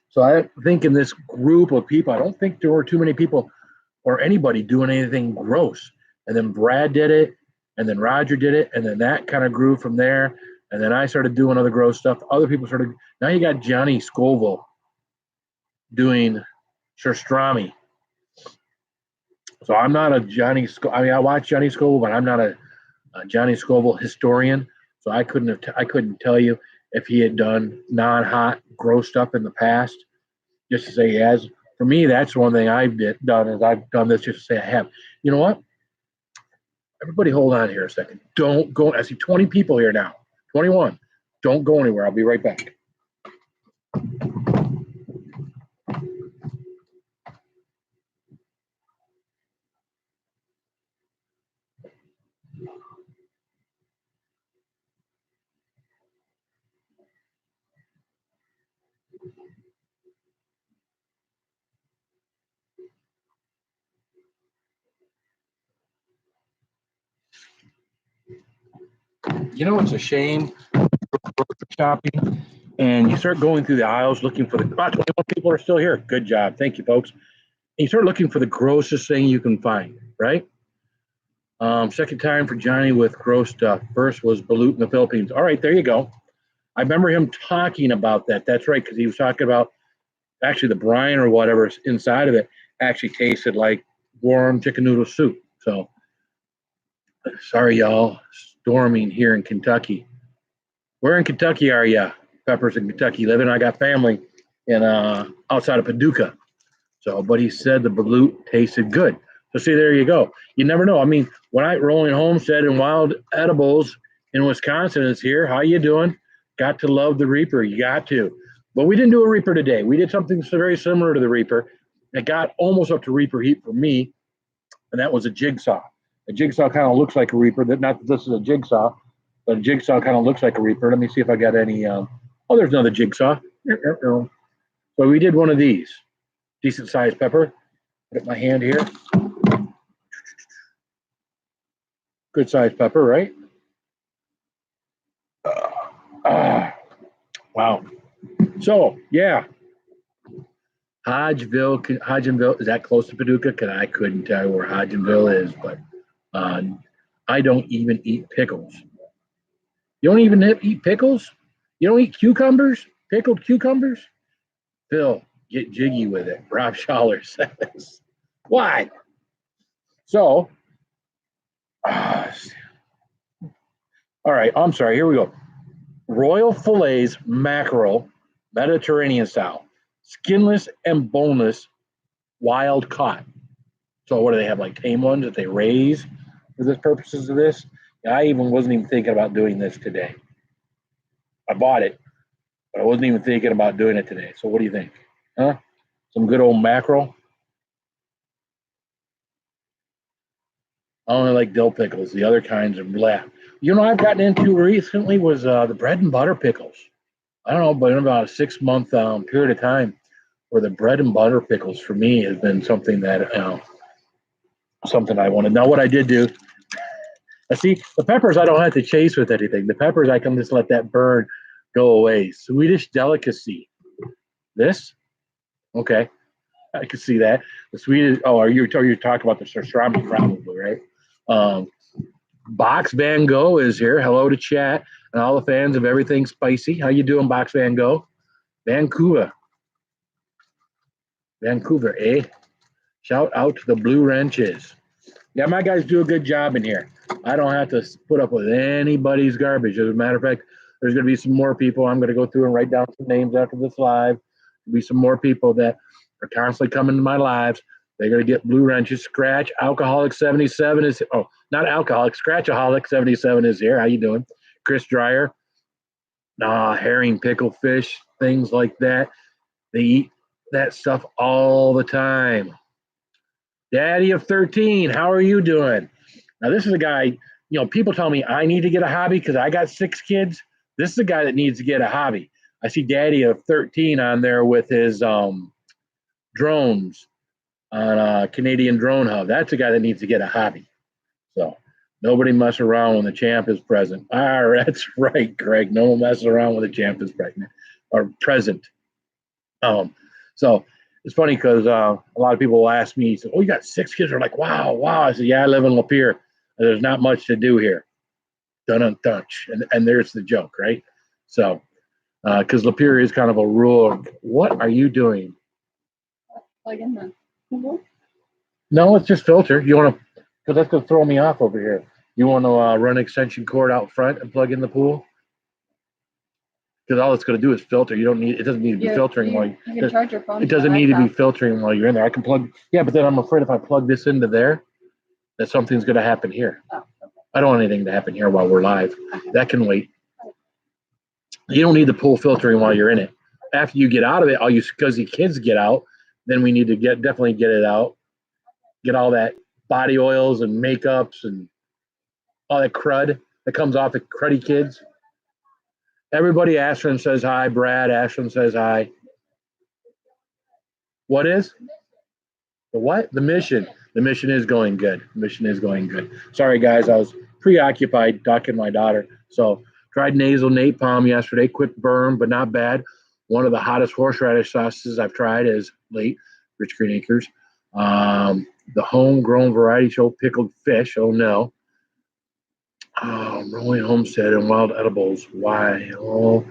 So I think in this group of people, I don't think there were too many people or anybody doing anything gross. And then Brad did it, and then Roger did it, and then that kind of grew from there. And then I started doing other gross stuff. Other people started. Now you got Johnny Scoville doing pastrami. So I'm not a Johnny. I mean, I watch Johnny Scoville, but I'm not a Johnny Scoville historian. So I couldn't tell you if he had done non-hot gross stuff in the past. Just to say he has. For me, that's one thing I've done is I've done this just to say I have. You know what? Everybody, hold on here a second. Don't go. I see 20 people here now. 21. Don't go anywhere. I'll be right back. You know, it's a shame shopping, and you start going through the aisles looking for the. 21 people are still here. Good job, thank you, folks. And you start looking for the grossest thing you can find, right? Second time for Johnny with gross stuff. First was balut in the Philippines. All right, there you go. I remember him talking about that. That's right, because he was talking about actually the brine or whatever's inside of it actually tasted like warm chicken noodle soup. So sorry, y'all. Storming here in Kentucky. Where in Kentucky are you? Peppers in Kentucky living. I got family in outside of Paducah. So, but he said the balut tasted good. So see, there you go. You never know. I mean, when I Rolling Homestead and Wild Edibles in Wisconsin is here. How you doing? Got to love the Reaper. You got to. But we didn't do a Reaper today. We did something very similar to the Reaper. It got almost up to Reaper heat for me, and that was a Jigsaw. A Jigsaw kind of looks like a Reaper. Not that this is a Jigsaw, but a Jigsaw kind of looks like a Reaper. Let me see if I got any. Oh, there's another Jigsaw. So we did one of these. Decent sized pepper. Put my hand here. Good sized pepper, right? Wow. So, yeah. Hodgenville, is that close to Paducah? Because I couldn't tell you where Hodgenville is, but I don't even eat pickles. You don't even eat pickles? You don't eat cucumbers? Pickled cucumbers? Phil, get jiggy with it. Rob Schaller says. Why? So, all right, I'm sorry. Here we go. Royal fillets mackerel, Mediterranean style, skinless and boneless, wild caught. So what do they have, like tame ones that they raise for the purposes of this? I even wasn't even thinking about doing this today. I bought it, but I wasn't even thinking about doing it today. So what do you think? Huh? Some good old mackerel? I only like dill pickles. The other kinds are blah. You know, I've gotten into recently was the bread and butter pickles. I don't know, but in about a 6 month period of time, where the bread and butter pickles for me has been something that something I wanted. Now, what I did do, I see the peppers I don't have to chase with anything. The peppers I can just let that burn go away. Swedish delicacy. This, okay, I can see that. The Swedish. Oh, are you talking about the pastrami probably, right? Box Van Gogh is here. Hello to chat and all the fans of everything spicy. How you doing, Box Van Gogh? Vancouver, eh? Shout out to the Blue Wrenches. Yeah, my guys do a good job in here. I don't have to put up with anybody's garbage. As a matter of fact, there's going to be some more people. I'm going to go through and write down some names after this live. There'll be some more people that are constantly coming to my lives. They're going to get Blue Wrenches. Scratch Alcoholic 77 is not alcoholic. Scratchaholic 77 is here. How you doing? Chris Dreyer. Herring, pickle fish, things like that. They eat that stuff all the time. Daddy of 13, how are you doing? Now, this is a guy, people tell me I need to get a hobby because I got 6 kids. This is a guy that needs to get a hobby. I see Daddy of 13 on there with his drones on Canadian Drone Hub. That's a guy that needs to get a hobby. So nobody mess around when the champ is present. That's right, Greg. No one messes around when the champ is pregnant or present. So it's funny because a lot of people will ask me, "Oh, you got 6 kids?" They're like, "Wow, wow." I said, "Yeah, I live in Lapeer. There's not much to do here." Dun-dun-dunch. And there's the joke, right? So, because Lapeer is kind of a rural. What are you doing? Plug in the pool? No, it's just filter. You want to, because that's going to throw me off over here. You want to run extension cord out front and plug in the pool? Because all it's going to do is filter. You don't need. It doesn't need to be filtering while you can charge your phone. It doesn't need to be filtering while you're in there. I can plug. Yeah, but then I'm afraid if I plug this into there, that something's going to happen here. Oh, okay. I don't want anything to happen here while we're live. Okay. That can wait. You don't need the pool filtering while you're in it. After you get out of it, because the kids get out, then we need to definitely get it out. Get all that body oils and makeups and all that crud that comes off the cruddy kids. Everybody, Ashland says hi. Brad, Ashland says hi. What is? The what? The mission. The mission is going good. The mission is going good. Sorry, guys. I was preoccupied talking to my daughter. So tried nasal napalm yesterday, quick burn, but not bad. One of the hottest horseradish sauces I've tried is late Rich Green Acres. The homegrown variety show pickled fish. Oh no. Rolling Homestead and wild edibles. Why? Oh,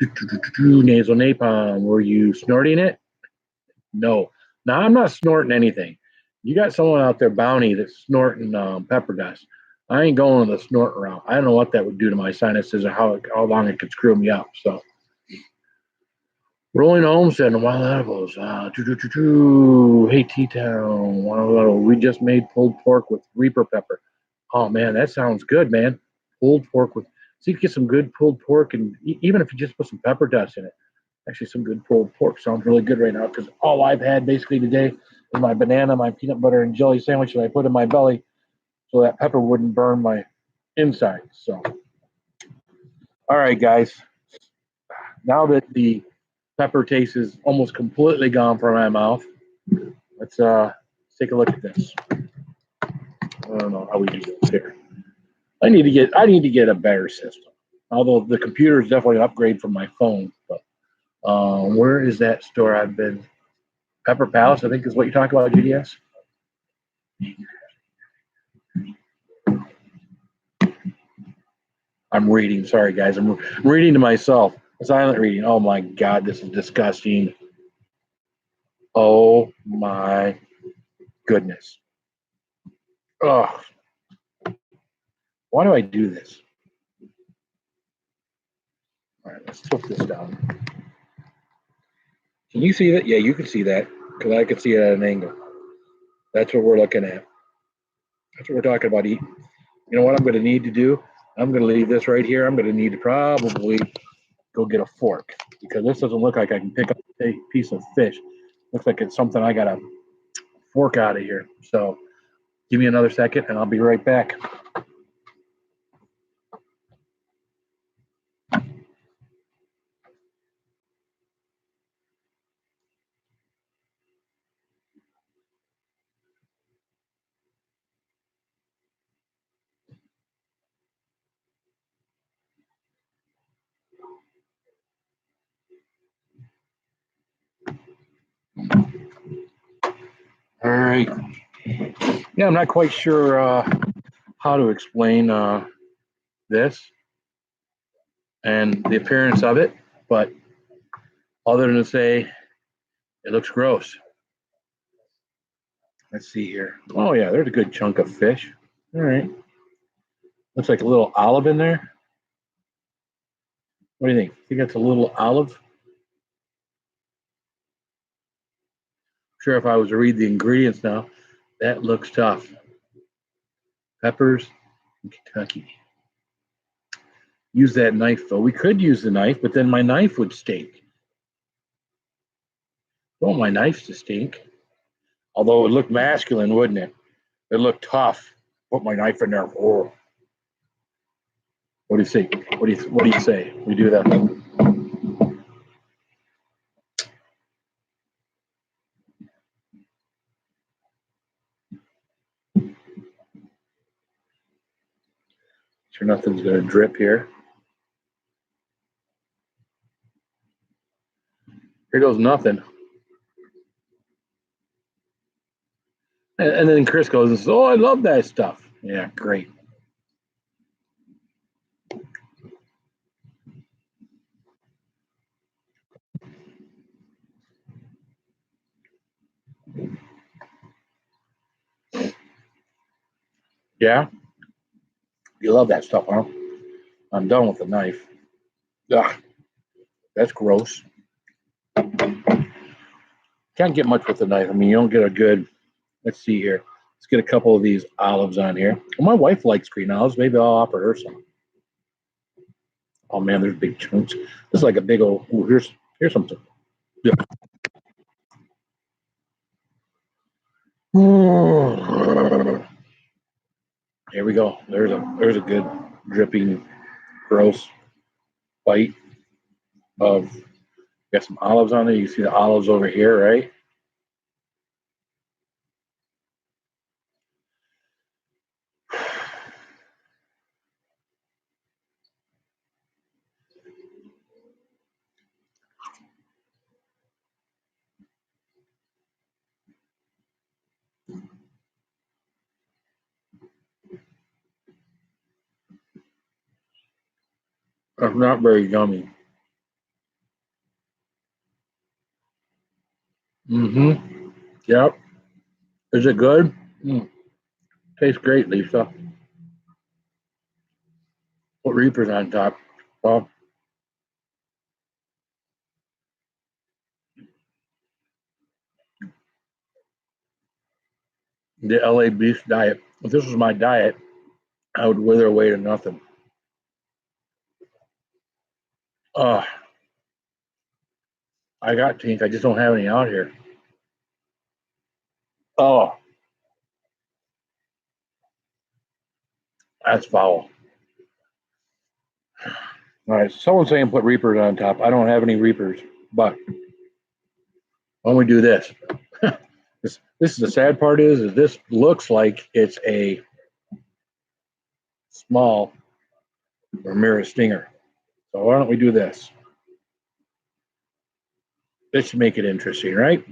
nasal napalm. Were you snorting it? No. Now I'm not snorting anything. You got someone out there, Bounty, that's snorting pepper dust. I ain't going the snort route. I don't know what that would do to my sinuses or how long it could screw me up. So, Rolling Homestead and wild edibles. Hey, T-Town. We just made pulled pork with Reaper pepper. Oh, man, that sounds good, man. Pulled pork with, so you can get some good pulled pork, and even if you just put some pepper dust in it. Actually, some good pulled pork sounds really good right now because all I've had basically today is my banana, my peanut butter and jelly sandwich that I put in my belly so that pepper wouldn't burn my inside. So, all right, guys. Now that the pepper taste is almost completely gone from my mouth, let's take a look at this. I don't know how we do this here. I need to get a better system. Although the computer is definitely an upgrade from my phone, but where is that store I've been? Pepper Palace, I think, is what you're talking about, GDS. I'm reading. Sorry, guys. I'm reading to myself. Silent reading. Oh my God, this is disgusting. Oh my goodness. Oh, why do I do this? All right, let's flip this down. Can you see that? Yeah, you can see that because I can see it at an angle. That's what we're looking at. That's what we're talking about eating. You know what I'm going to need to do? I'm going to leave this right here. I'm going to need to probably go get a fork because this doesn't look like I can pick up a piece of fish. Looks like it's something I got to fork out of here. So give me another second and I'll be right back. All right. Yeah, I'm not quite sure how to explain this and the appearance of it, but other than to say it looks gross. Let's see here. Oh yeah, there's a good chunk of fish. All right. Looks like a little olive in there. What do you think? Think that's a little olive? Sure, if I was to read the ingredients now, that looks tough. Peppers in Kentucky. Use that knife though. We could use the knife, but then my knife would stink. Don't want my knife to stink. Although it would look masculine, wouldn't it? It looked tough. Put my knife in there. Oh. What do you say? What do you say? We do that. Sure nothing's gonna drip here. Here goes nothing. And then Chris goes and says, "Oh, I love that stuff." Yeah, great. Yeah, you love that stuff, huh? I'm done with the knife. Ugh, that's gross. Can't get much with the knife. I mean, you don't get a good. Let's see here. Let's get a couple of these olives on here. Well, my wife likes green olives. Maybe I'll offer her some. Oh man, there's big chunks. This is like a big old. Ooh, here's something. Yeah. Here we go. There's a good dripping, gross bite of. Got some olives on there. You see the olives over here, right? It's not very yummy. Mm-hmm. Yep. Is it good? Tastes great, Lisa. Put Reapers on top. Well, the LA beef diet. If this was my diet, I would wither away to nothing. Oh, I got tink. I just don't have any out here. Oh, that's foul. All right, someone's saying put Reapers on top. I don't have any Reapers, but when we do this, this is the sad part is this looks like it's a small Ramirez Stinger. So why don't we do this? This should make it interesting, right?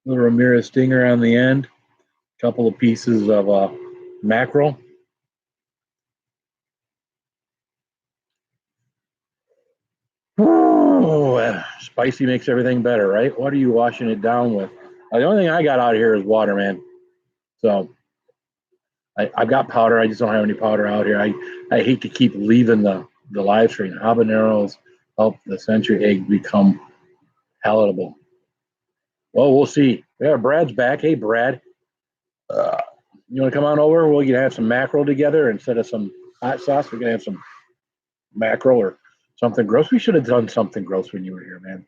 Little Ramirez Stinger on the end, a couple of pieces of mackerel. Oh, spicy makes everything better, right? What are you washing it down with? The only thing I got out here is water, man. So I've got powder. I just don't have any powder out here. I hate to keep leaving the live stream. Habaneros help the century egg become palatable. Well, we'll see. Yeah, Brad's back. Hey, Brad. Uh, you want to come on over? We're going to have some mackerel together instead of some hot sauce. We're going to have some mackerel or something gross. We should have done something gross when you were here, man.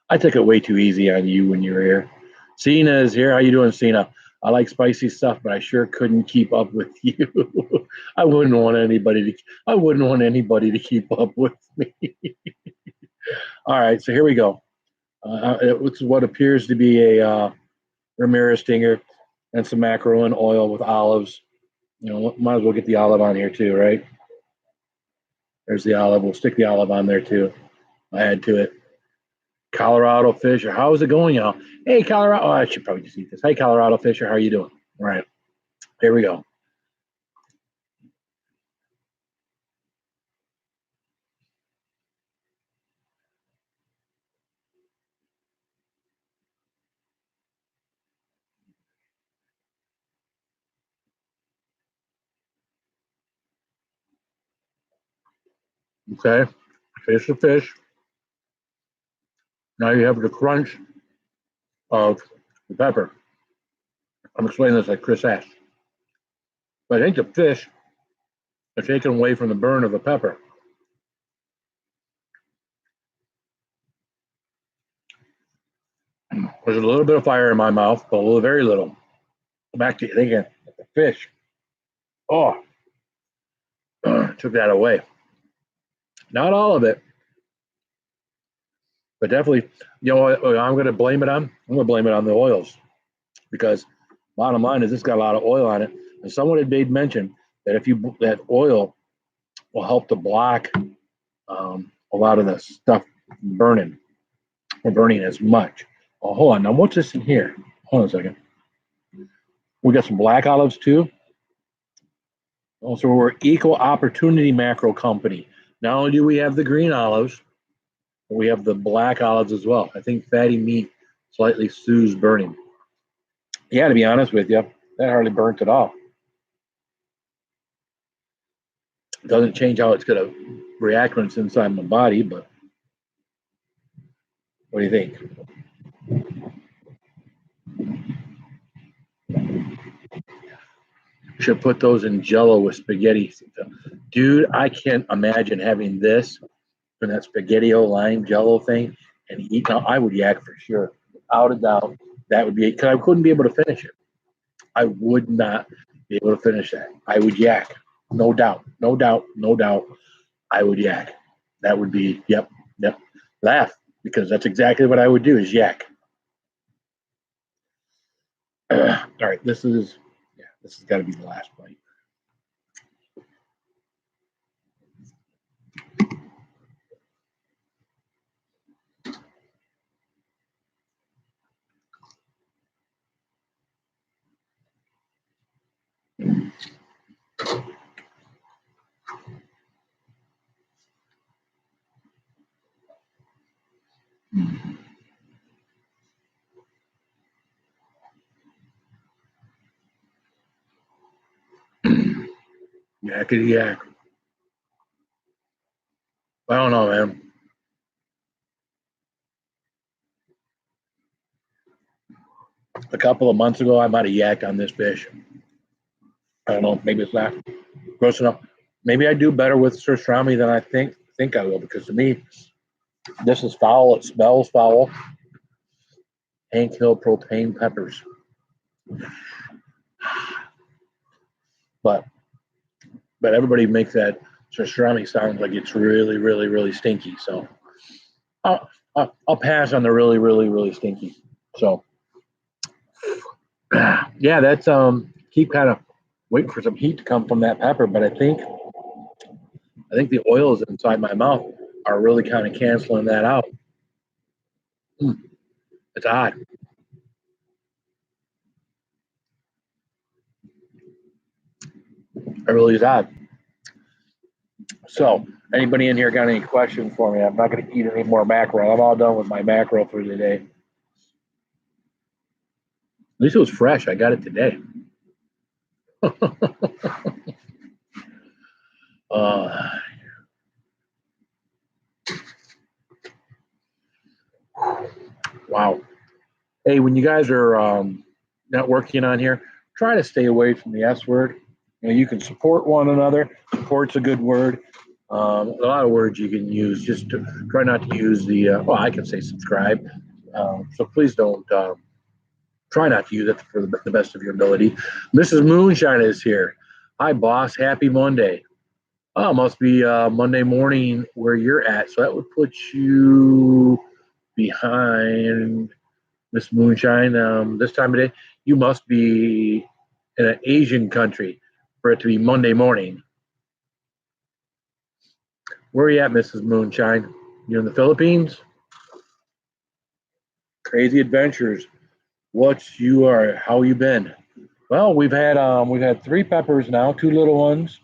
I took it way too easy on you when you were here. Cena is here. How you doing, Cena? I like spicy stuff, but I sure couldn't keep up with you. I wouldn't want anybody to. I wouldn't want anybody to keep up with me. All right, so here we go. It's what appears to be a Ramirez stinger and some mackerel and oil with olives. You know, might as well get the olive on here too, right? There's the olive. We'll stick the olive on there too. Add to it. Colorado Fisher. How is it going, y'all? Hey, Colorado. Oh, I should probably just eat this. Hey, Colorado Fisher. How are you doing? All right. Here we go. Okay. Fish to fish. Now you have the crunch of the pepper. I'm explaining this like Chris asked. But I think the fish are taken away from the burn of the pepper. There's a little bit of fire in my mouth, but a little, very little. Back to thinking the fish. Oh, took that away. Not all of it, but definitely. You know what I'm going to blame it on? I'm going to blame it on the oils because bottom line is this got a lot of oil on it. And someone had made mention that if you that oil will help to block a lot of the stuff burning or burning as much. Oh, hold on. Now, what's this in here? Hold on a second. We got some black olives too. Also, we're equal opportunity macro company. Not only do we have the green olives, but we have the black olives as well. I think fatty meat slightly soothes burning. Yeah, to be honest with you, that hardly burnt at all. It doesn't change how it's going to react when it's inside my body, but what do you think? Should put those in jello with spaghetti. Dude, I can't imagine having this and that spaghetti-o lime jello thing and eat. Now, I would yak for sure. Without a doubt, that would be it because I couldn't be able to finish it. I would not be able to finish that. I would yak. No doubt. No doubt. No doubt. I would yak. That would be, yep, yep. Laugh because that's exactly what I would do is yak. All right, this has got to be the last bite. Yakety yak. I don't know, man. A couple of months ago, I might have yacked on this fish. I don't know. Maybe it's not gross enough. Maybe I do better with surströmming than I think I will, because to me, this is foul. It smells foul. Hank Hill propane peppers. But everybody makes that surströmming sound like it's really, really, really stinky. So I'll pass on the really, really, really stinky. So yeah, that's keep kind of waiting for some heat to come from that pepper, but I think the oils inside my mouth are really kind of canceling that out. It's odd. It really is odd. So, anybody in here got any questions for me? I'm not going to eat any more mackerel. I'm all done with my mackerel for today. At least it was fresh. I got it today. Wow. Hey, when you guys are not working on here, try to stay away from the S word. You can support one another. Support's a good word. A lot of words you can use. Just to try not to use the, I can say subscribe. So please don't, try not to use it for the best of your ability. Mrs. Moonshine is here. Hi, boss. Happy Monday. Oh, it must be Monday morning where you're at. So that would put you behind Miss Moonshine. This time of day, you must be in an Asian country for it to be Monday morning. Where are you at, Mrs. Moonshine? You in the Philippines? Crazy adventures. How you been? Well, we've had 3 peppers now, 2 little ones,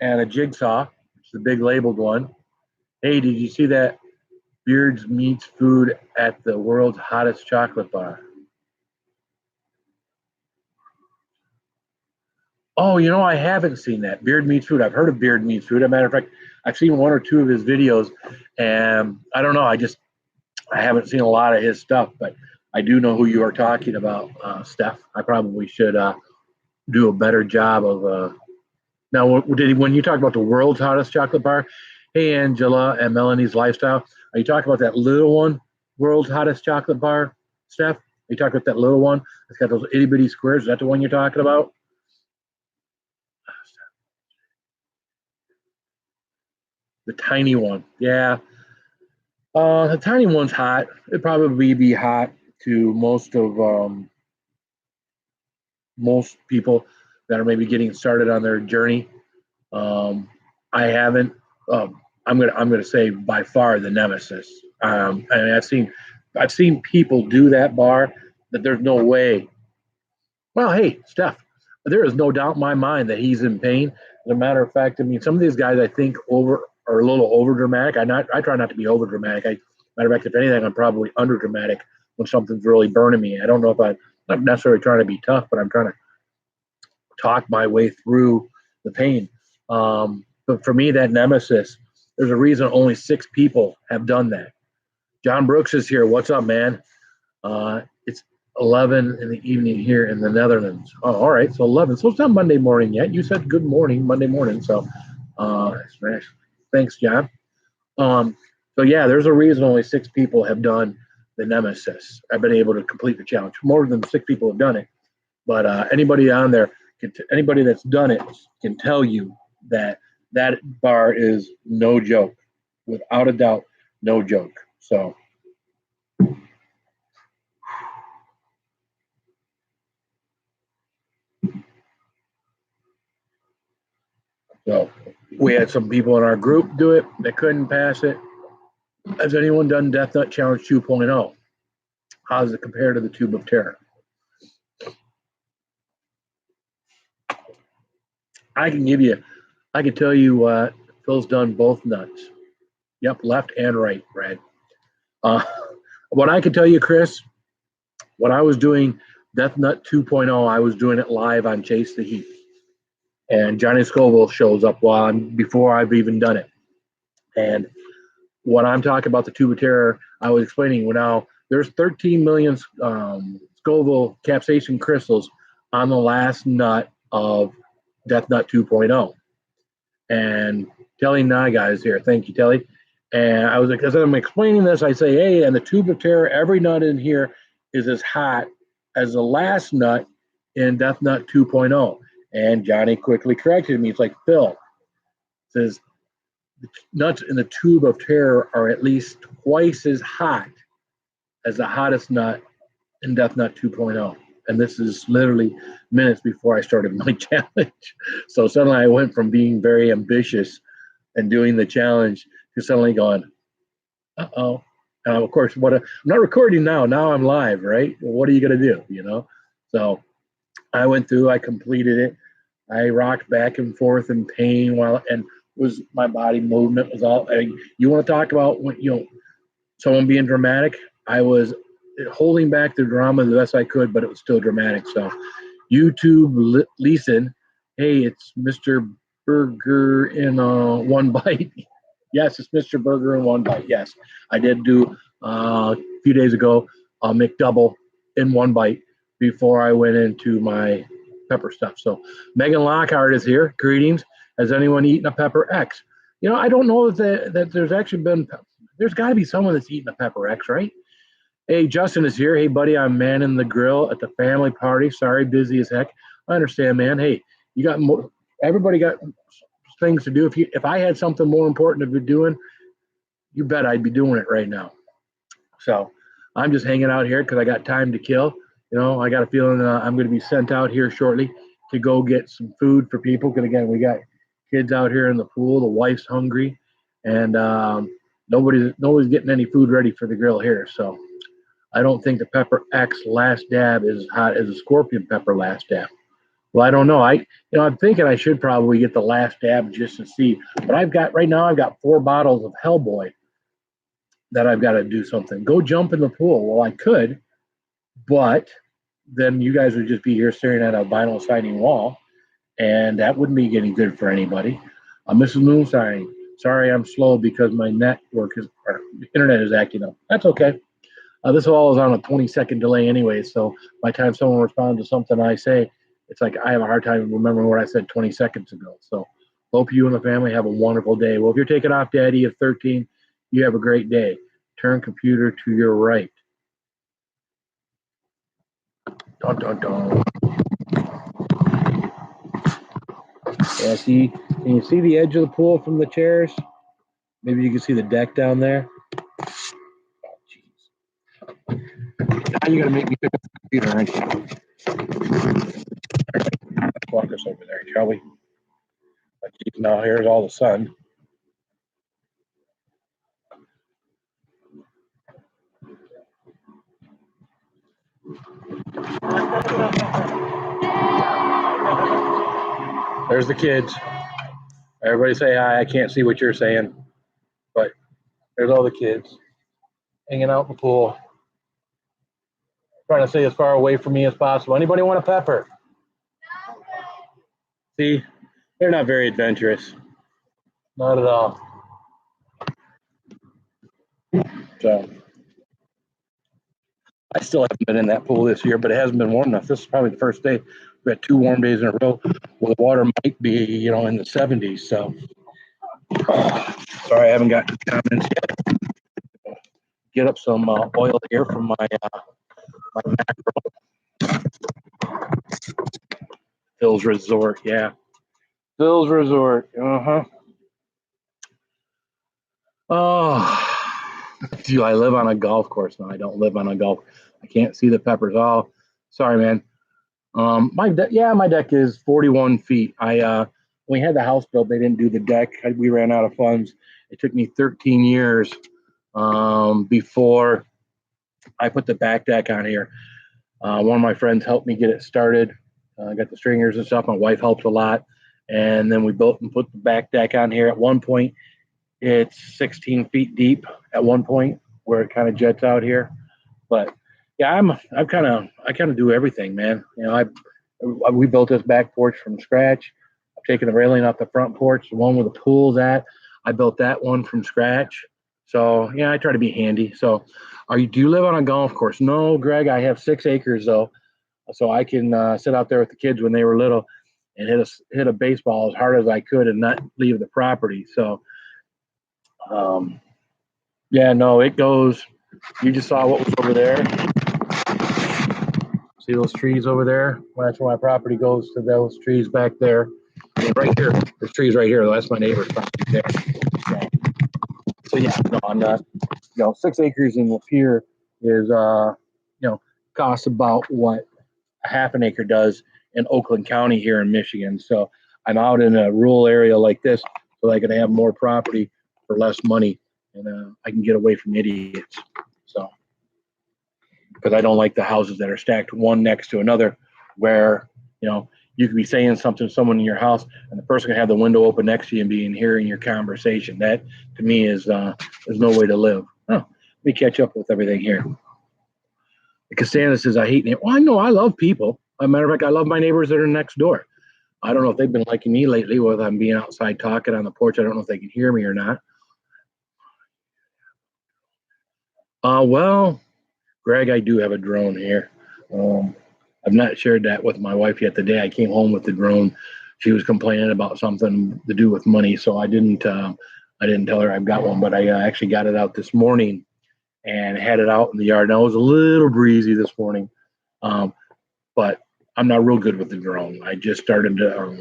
and a Jigsaw, which is the big labeled one. Hey, did you see that Beards Meats food at the world's hottest chocolate bar? Oh, I haven't seen that. Beard Meats Food. I've heard of Beard Meats Food. As a matter of fact, I've seen 1 or 2 of his videos, and I don't know. I haven't seen a lot of his stuff, but I do know who you are talking about, Steph. I probably should do a better job of. Now, when you talk about the world's hottest chocolate bar, hey, Angela and Melanie's Lifestyle, are you talking about that little one, world's hottest chocolate bar, Steph? Are you talking about that little one that's got those itty bitty squares? Is that the one you're talking about? The tiny one, yeah. The tiny one's hot. It'd probably be hot to most people that are maybe getting started on their journey. I haven't. I'm gonna say by far the nemesis. And I've seen people do that bar that there's no way. Well, hey, Steph, there is no doubt in my mind that he's in pain. As a matter of fact, I mean, some of these guys I think are a little over dramatic. I try not to be over dramatic. Matter of fact, if anything, I'm probably under dramatic when something's really burning me. I don't know if I'm not necessarily trying to be tough, but I'm trying to talk my way through the pain. But for me, that nemesis, there's a reason only 6 people have done that. John Brooks is here. What's up, man? It's 11 in the evening here in the Netherlands. Oh, all right. So 11. So it's not Monday morning yet. You said good morning, Monday morning. So thanks, John. So yeah, there's a reason only 6 people have done the nemesis. I've been able to complete the challenge. More than 6 people have done it. But anybody on there, anybody that's done it can tell you that bar is no joke. Without a doubt, no joke. So we had some people in our group do it. They couldn't pass it. Has anyone done Death Nut Challenge 2.0? How does it compare to the Tube of Terror? I can tell you what, Phil's done both nuts. Yep, left and right, Brad. What I can tell you, Chris, when I was doing Death Nut 2.0, I was doing it live on Chase the Heat. and Johnny Scoville shows up before I've even done it. And when I'm talking about the tube of terror, I was explaining, well, now there's 13 million Scoville capsaicin crystals on the last nut of Death Nut 2.0. And Telly Nye guys here, thank you, Telly. And I was like, as I'm explaining this, I say, hey, and the tube of terror, every nut in here is as hot as the last nut in Death Nut 2.0. And Johnny quickly corrected me. It's like, Phil says, the nuts in the tube of terror are at least twice as hot as the hottest nut in Death Nut 2.0. And this is literally minutes before I started my challenge. So suddenly I went from being very ambitious and doing the challenge to suddenly going, uh-oh. And of course, I'm not recording now. Now I'm live, right? What are you going to do, you know? So I went through, I completed it. I rocked back and forth in pain my body movement was all. You want to talk about when someone being dramatic? I was holding back the drama the best I could, but it was still dramatic. So, YouTube, listen, hey, it's Mr. Burger in one bite. Yes, it's Mr. Burger in one bite. Yes, I did do a few days ago a McDouble in one bite before I went into my pepper stuff. So Megan Lockhart is here. Greetings. Has anyone eaten a Pepper X? I don't know that there's actually there's got to be someone that's eaten a Pepper X, right? Hey, Justin is here. Hey, buddy, I'm manning the grill at the family party. Sorry, busy as heck. I understand, man. Hey, everybody got things to do. If I had something more important to be doing, you bet I'd be doing it right now. So I'm just hanging out here because I got time to kill. I got a feeling I'm going to be sent out here shortly to go get some food for people. Because again, we got kids out here in the pool. The wife's hungry, and nobody's getting any food ready for the grill here. So I don't think the Pepper X last dab is as hot as a Scorpion Pepper last dab. Well, I don't know. I'm thinking I should probably get the last dab just to see. But I've got 4 bottles of Hellboy that I've got to do something. Go jump in the pool. Well, I could, but then you guys would just be here staring at a vinyl siding wall, and that wouldn't be getting good for anybody. Mrs. Moonshine, sorry I'm slow because my internet is acting up. That's okay. This all is on a 20-second delay anyway, so by the time someone responds to something I say, it's like I have a hard time remembering what I said 20 seconds ago. So hope you and the family have a wonderful day. Well, if you're taking off, Daddy, of 13, you have a great day. Turn computer to your right. Dun, dun, dun. Yeah, can you see the edge of the pool from the chairs? Maybe you can see the deck down there. Oh, jeez. Now you got to make me pick up the computer, aren't you? Let's walk us over there, shall we? Geez, now here's all the sun. There's the kids. Everybody say hi. I can't see what you're saying, but there's all the kids hanging out in the pool. Trying to stay as far away from me as possible. Anybody want a pepper? See, they're not very adventurous. Not at all. So I still haven't been in that pool this year, but it hasn't been warm enough. This is probably the first day. We've had 2 warm days in a row. Well, the water might be, in the 70s. So sorry, I haven't got comments yet. Get up some oil here from my macro. Phil's Resort, yeah. Phil's Resort, Oh, do I live on a golf course? No, I don't live on a golf. I can't see the peppers. Oh, sorry, man. My deck is 41 feet. When we had the house built, they didn't do the deck. We ran out of funds. It took me 13 years before I put the back deck on here. One of my friends helped me get it started. I got the stringers and stuff. My wife helped a lot. And then we built and put the back deck on here. At one point, it's 16 feet deep at one point where it kind of jets out here. But yeah, I kind of do everything, man. We built this back porch from scratch. I've taken the railing off the front porch, the one where the pool's at. I built that one from scratch. So yeah, I try to be handy. So do you live on a golf course? No, Greg, I have 6 acres though. So I can sit out there with the kids when they were little and hit a baseball as hard as I could and not leave the property. So yeah, no, it goes. You just saw what was over there. See those trees over there? Well, that's where my property goes, to those trees back there. And right here, there's trees right here. That's my neighbor's property there. So yeah, no, I'm not. 6 acres in Lapeer is costs about what a half an acre does in Oakland County here in Michigan. So I'm out in a rural area like this, so I can have more property for less money, and I can get away from idiots. So, because I don't like the houses that are stacked one next to another, where you could be saying something to someone in your house, and the person can have the window open next to you and be hearing your conversation. That to me is no way to live. Oh, let me catch up with everything here. Costanza says, I hate neighbors. Well, I know I love people. As a matter of fact, I love my neighbors that are next door. I don't know if they've been liking me lately, whether I'm being outside talking on the porch. I don't know if they can hear me or not. Well, Greg, I do have a drone here. I've not shared that with my wife yet. The day I came home with the drone, she was complaining about something to do with money, so I didn't tell her I've got one. But I actually got it out this morning and had it out in the yard. Now it was a little breezy this morning, but I'm not real good with the drone. I just started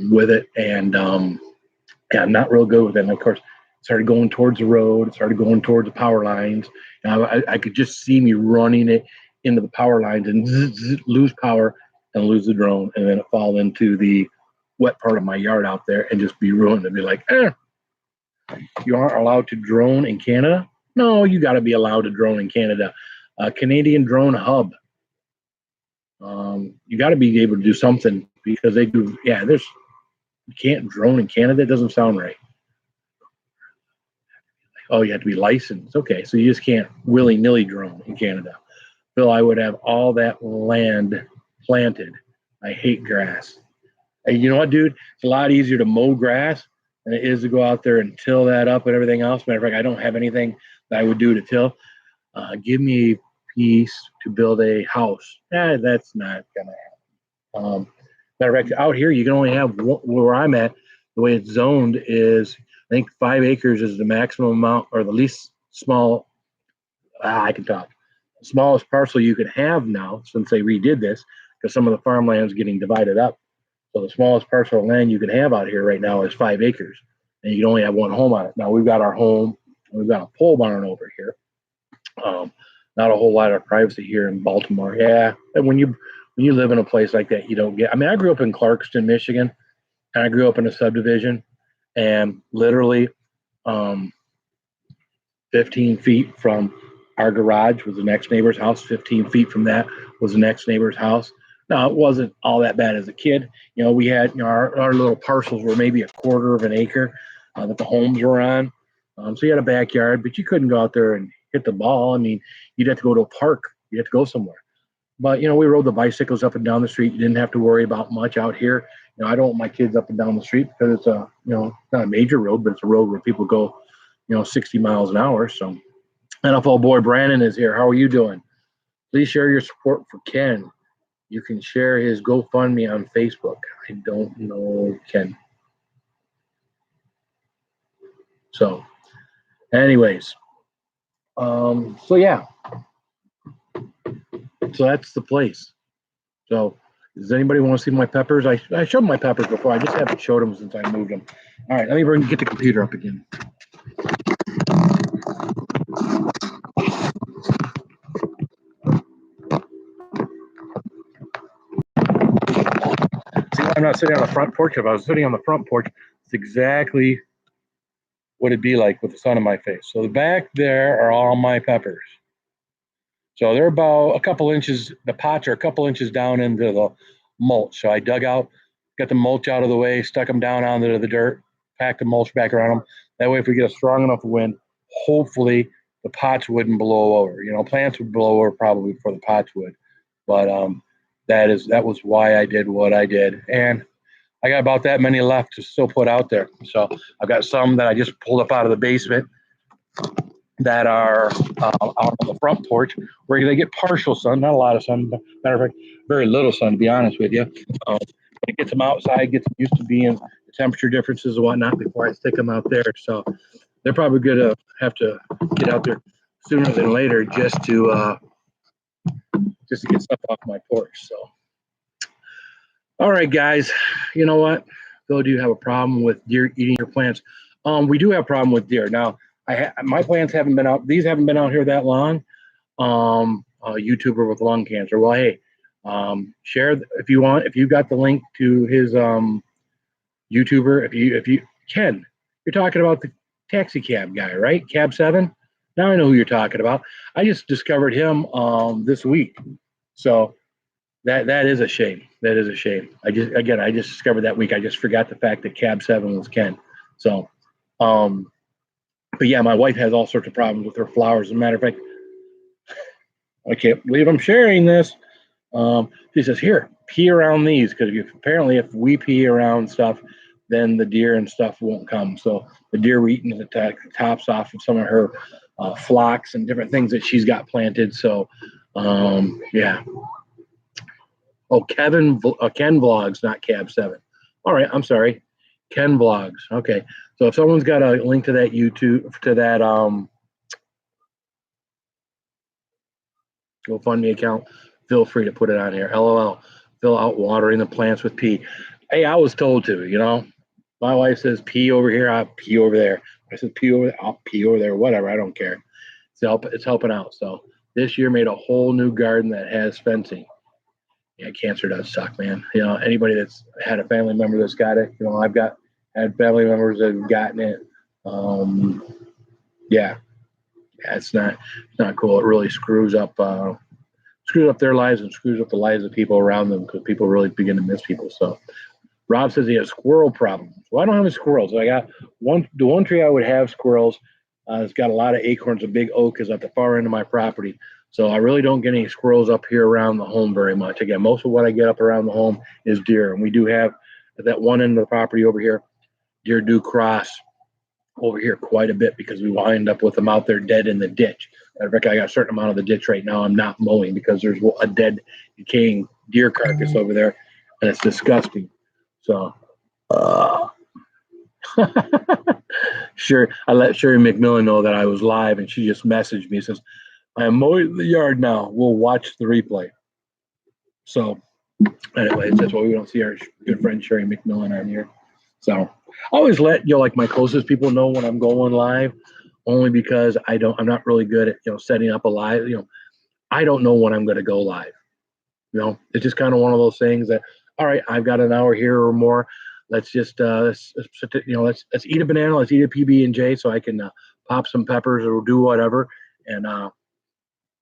with it, and yeah, I'm not real good with it. And of course, it started going towards the road. It started going towards the power lines. And I could just see me running it into the power lines and lose power and lose the drone, and then it fall into the wet part of my yard out there and just be ruined. And be like, you aren't allowed to drone in Canada? No, you got to be allowed to drone in Canada. Canadian Drone Hub. You got to be able to do something, because they do. Yeah, you can't drone in Canada. It doesn't sound right. Oh, you have to be licensed. Okay, so you just can't willy-nilly drone in Canada. Bill, I would have all that land planted. I hate grass. And you know what, dude? It's a lot easier to mow grass than it is to go out there and till that up and everything else. Matter of fact, I don't have anything that I would do to till. Give me a piece to build a house. That's not gonna happen. Matter of fact, out here you can only have, where I'm at, the way it's zoned is, I think 5 acres is the maximum amount, or the least small. I can talk. The smallest parcel you can have now, since they redid this, because some of the farmland is getting divided up. So the smallest parcel of land you can have out here right now is 5 acres, and you can only have one home on it. Now we've got our home, and we've got a pole barn over here. Not a whole lot of privacy here in Baltimore. Yeah, and when you live in a place like that, you don't get. I mean, I grew up in Clarkston, Michigan, and I grew up in a subdivision, and literally 15 feet from our garage was the next neighbor's house. 15 feet from that was the next neighbor's house. Now, it wasn't all that bad as a kid. We had, our little parcels were maybe a quarter of an acre that the homes were on. So you had a backyard, but you couldn't go out there and hit the ball. I mean, you'd have to go to a park. You'd have to go somewhere. But, we rode the bicycles up and down the street. You didn't have to worry about much out here. I don't want my kids up and down the street, because it's not a major road, but it's a road where people go, 60 miles an hour. So, NFL boy Brandon is here. How are you doing? Please share your support for Ken. You can share his GoFundMe on Facebook. I don't know Ken. So, anyways, so yeah. So that's the place. So, does anybody want to see my peppers? I showed my peppers before. I just haven't showed them since I moved them. All right, let me get the computer up again. See, I'm not sitting on the front porch. If I was sitting on the front porch, it's exactly what it'd be like with the sun on my face. So the back there are all my peppers. So they're about a couple inches, the pots are a couple inches down into the mulch. So I dug out, got the mulch out of the way, stuck them down onto the dirt, packed the mulch back around them. That way, if we get a strong enough wind, hopefully the pots wouldn't blow over. Plants would blow over probably before the pots would. But that was why I did what I did. And I got about that many left to still put out there. So I've got some that I just pulled up out of the basement that are out on the front porch where they get partial sun, not a lot of sun, but matter of fact, very little sun, to be honest with you. But it gets them outside, gets them used to being the temperature differences and whatnot before I stick them out there. So they're probably going to have to get out there sooner than later just to get stuff off my porch. So, all right, guys, you know what? Phil, do you have a problem with deer eating your plants? We do have a problem with deer. Now, my plants haven't been out. These haven't been out here that long. A YouTuber with lung cancer. Well, hey, share if you want. If you got the link to his YouTuber, if you can, you're talking about the taxi cab guy, right? Cab 7. Now I know who you're talking about. I just discovered him this week. So that is a shame. That is a shame. I just discovered that week. I just forgot the fact that Cab 7 was Ken. So, but yeah, my wife has all sorts of problems with her flowers. As a matter of fact, I can't believe I'm sharing this. She says, "Here, pee around these because apparently if we pee around stuff, then the deer and stuff won't come." So the deer were eating the tops off of some of her phlox and different things that she's got planted. So, yeah. Oh, Ken Vlogs, not Cab 7. All right, I'm sorry. Ken Vlogs. Okay. So if someone's got a link to that YouTube, to that GoFundMe account, feel free to put it on here. LOL. Fill out watering the plants with pee. Hey, I was told to, My wife says pee over here, I'll pee over there. I said pee over there, I'll pee over there, whatever, I don't care. It's helping out. So this year made a whole new garden that has fencing. Yeah, cancer does suck, man. Anybody that's had a family member that's got it, I've had family members that have gotten it. Yeah, it's not cool. It really screws up their lives and screws up the lives of people around them because people really begin to miss people. So Rob says he has squirrel problems. Well, I don't have any squirrels. I got the one tree I would have squirrels. It's got a lot of acorns. A big oak is at the far end of my property. So I really don't get any squirrels up here around the home very much. Again, most of what I get up around the home is deer. And we do have at that one end of the property over here, deer do cross over here quite a bit because we wind up with them out there dead in the ditch. I got a certain amount of the ditch right now I'm not mowing because there's a dead, decaying deer carcass over there, and it's disgusting. So, sure, I let Sherry McMillan know that I was live, and she just messaged me, says, "I am mowing the yard now. We'll watch the replay." So, anyways, that's why we don't see our good friend Sherry McMillan on here. So, I always let like my closest people know when I'm going live, only because I'm not really good at setting up a live. I don't know when I'm going to go live. It's just kind of one of those things that, all right, I've got an hour here or more. Let's just let's eat a banana, let's eat a PB&J, so I can pop some peppers or do whatever and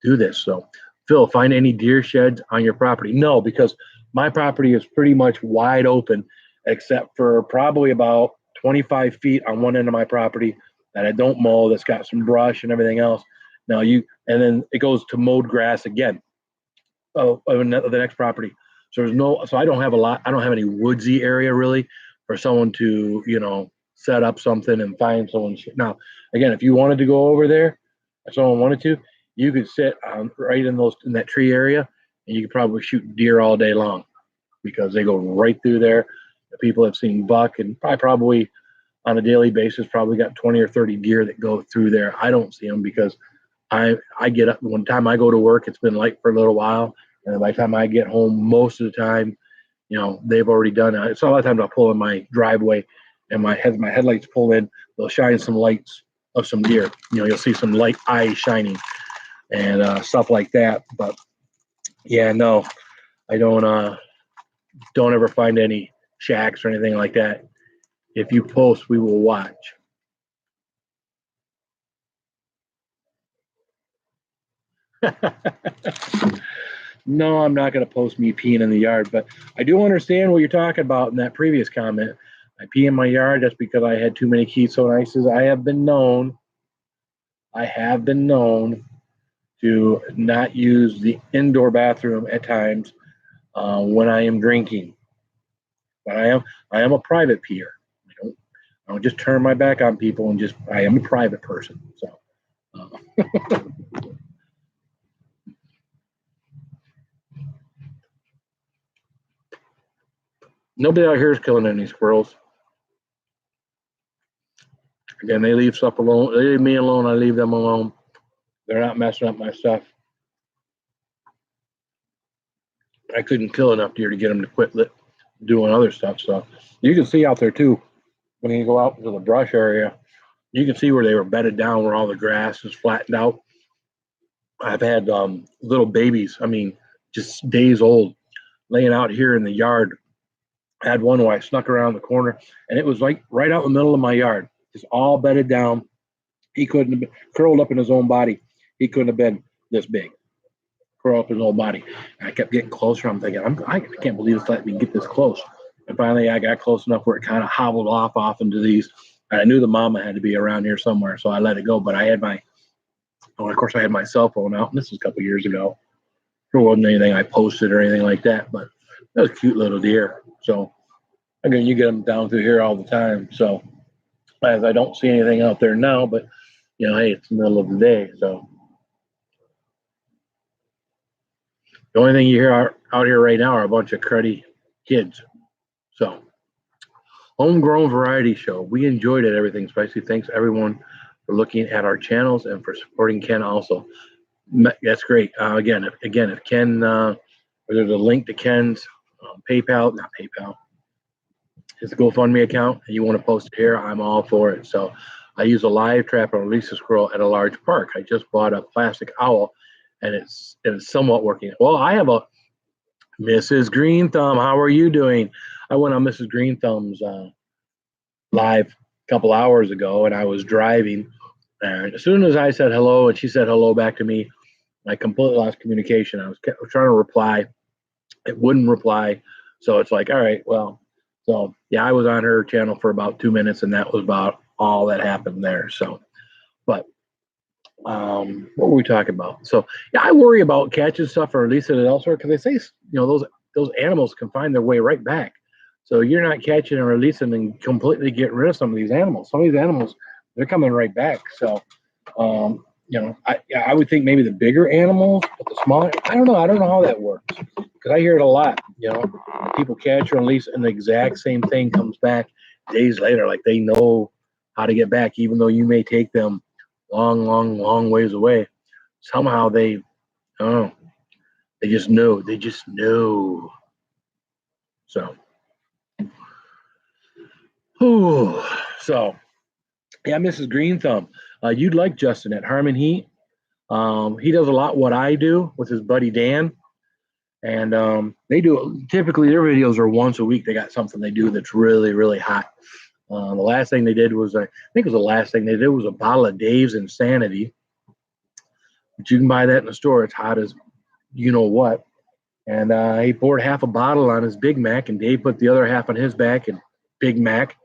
do this. So, Phil, find any deer sheds on your property? No, because my property is pretty much wide open, except for probably about 25 feet on one end of my property that I don't mow. That's got some brush and everything else. And then it goes to mowed grass again. Of the next property. So I don't have I don't have any woodsy area really for someone to, set up something and find someone. Now, again, if you wanted to go over there, if someone wanted to, you could sit right in that tree area and you could probably shoot deer all day long because they go right through there. People have seen buck and I probably on a daily basis, probably got 20 or 30 deer that go through there. I don't see them because I get up one time I go to work, it's been light for a little while. And by the time I get home, most of the time, they've already done it. So a lot of times I'll pull in my driveway and my headlights pull in, they'll shine some lights of some deer. You'll see some light eyes shining and stuff like that. But yeah, no, I don't ever find any shacks or anything like that. If you post, we will watch. No, I'm not going to post me peeing in the yard, but I do understand what you're talking about in that previous comment. I pee in my yard just because I had too many ketone ices. I have been known to not use the indoor bathroom at times when I am drinking But I am a private peer. I don't just turn my back on people and I am a private person. So nobody out here is killing any squirrels. Again, they leave stuff alone. They leave me alone. I leave them alone. They're not messing up my stuff. I couldn't kill enough deer to get them to quit doing other stuff. So you can see out there too, when you go out into the brush area, you can see where they were bedded down, where all the grass is flattened out. I've had little babies, just days old, laying out here in the yard. I had one where I snuck around the corner, and it was like right out in the middle of my yard, just all bedded down. He couldn't have been curled up in his own body. He couldn't have been this big, curled up his whole body. And I kept getting closer. I'm thinking, I can't believe it's letting me get this close. And finally, I got close enough where it kind of hobbled off into these. I knew the mama had to be around here somewhere, so I let it go. But I had of course, I had my cell phone out, and this was a couple years ago. There wasn't anything I posted or anything like that, but that was a cute little deer. So, again, you get them down through here all the time. So, as I don't see anything out there now, but, hey, it's the middle of the day. So, the only thing you hear out here right now are a bunch of cruddy kids. So, Homegrown Variety Show. We enjoyed it, Everything Spicy. Thanks, everyone, for looking at our channels and for supporting Ken also. That's great. Again, if Ken, there's a link to Ken's not PayPal, his GoFundMe account, and you want to post it here, I'm all for it. So I use a live trap and release a squirrel at a large park. I just bought a plastic owl, and it's somewhat working. Well, I have a Mrs. Green Thumb. How are you doing? I went on Mrs. Green Thumb's live a couple hours ago, and I was driving. And as soon as I said hello and she said hello back to me, I completely lost communication. I was trying to reply. It wouldn't reply. So it's like, all right, well, so yeah, I was on her channel for about 2 minutes, and that was about all that happened there. So, but what were we talking about? So yeah, I worry about catching stuff or releasing it elsewhere because they say, those animals can find their way right back. So you're not catching and releasing and completely getting rid of some of these animals. Some of these animals, they're coming right back. So, I would think maybe the bigger animals, but the smaller, I don't know. I don't know how that works because I hear it a lot. People catch or release, and the exact same thing comes back days later. Like they know how to get back, even though you may take them long ways away. Somehow I don't know. They just know. They just know. So, yeah, Mrs. Green Thumb. You'd like Justin at Harmon Heat. He does a lot what I do with his buddy Dan, and they do typically their videos are once a week. They got something they do that's really hot. The last thing they did was I think it was the last thing they did was a bottle of Dave's Insanity, but you can buy that in the store. It's hot as you know what. And he poured half a bottle on his Big Mac, and Dave put the other half on his back and Big Mac,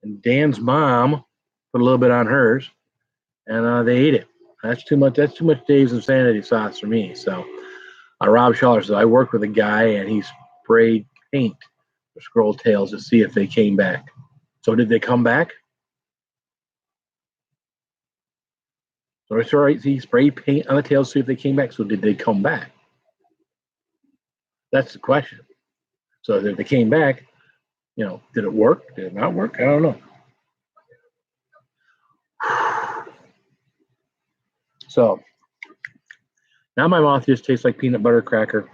and Dan's mom put a little bit on hers, and they ate it. That's too much. That's too much Dave's Insanity sauce for me. So, Rob Schaller says I worked with a guy and he sprayed paint for squirrel tails to see if they came back. So did they come back? So it's all right. He sprayed paint on the tails to see if they came back. So did they come back? That's the question. So if they came back, did it work? Did it not work? I don't know. So now my mouth just tastes like peanut butter cracker.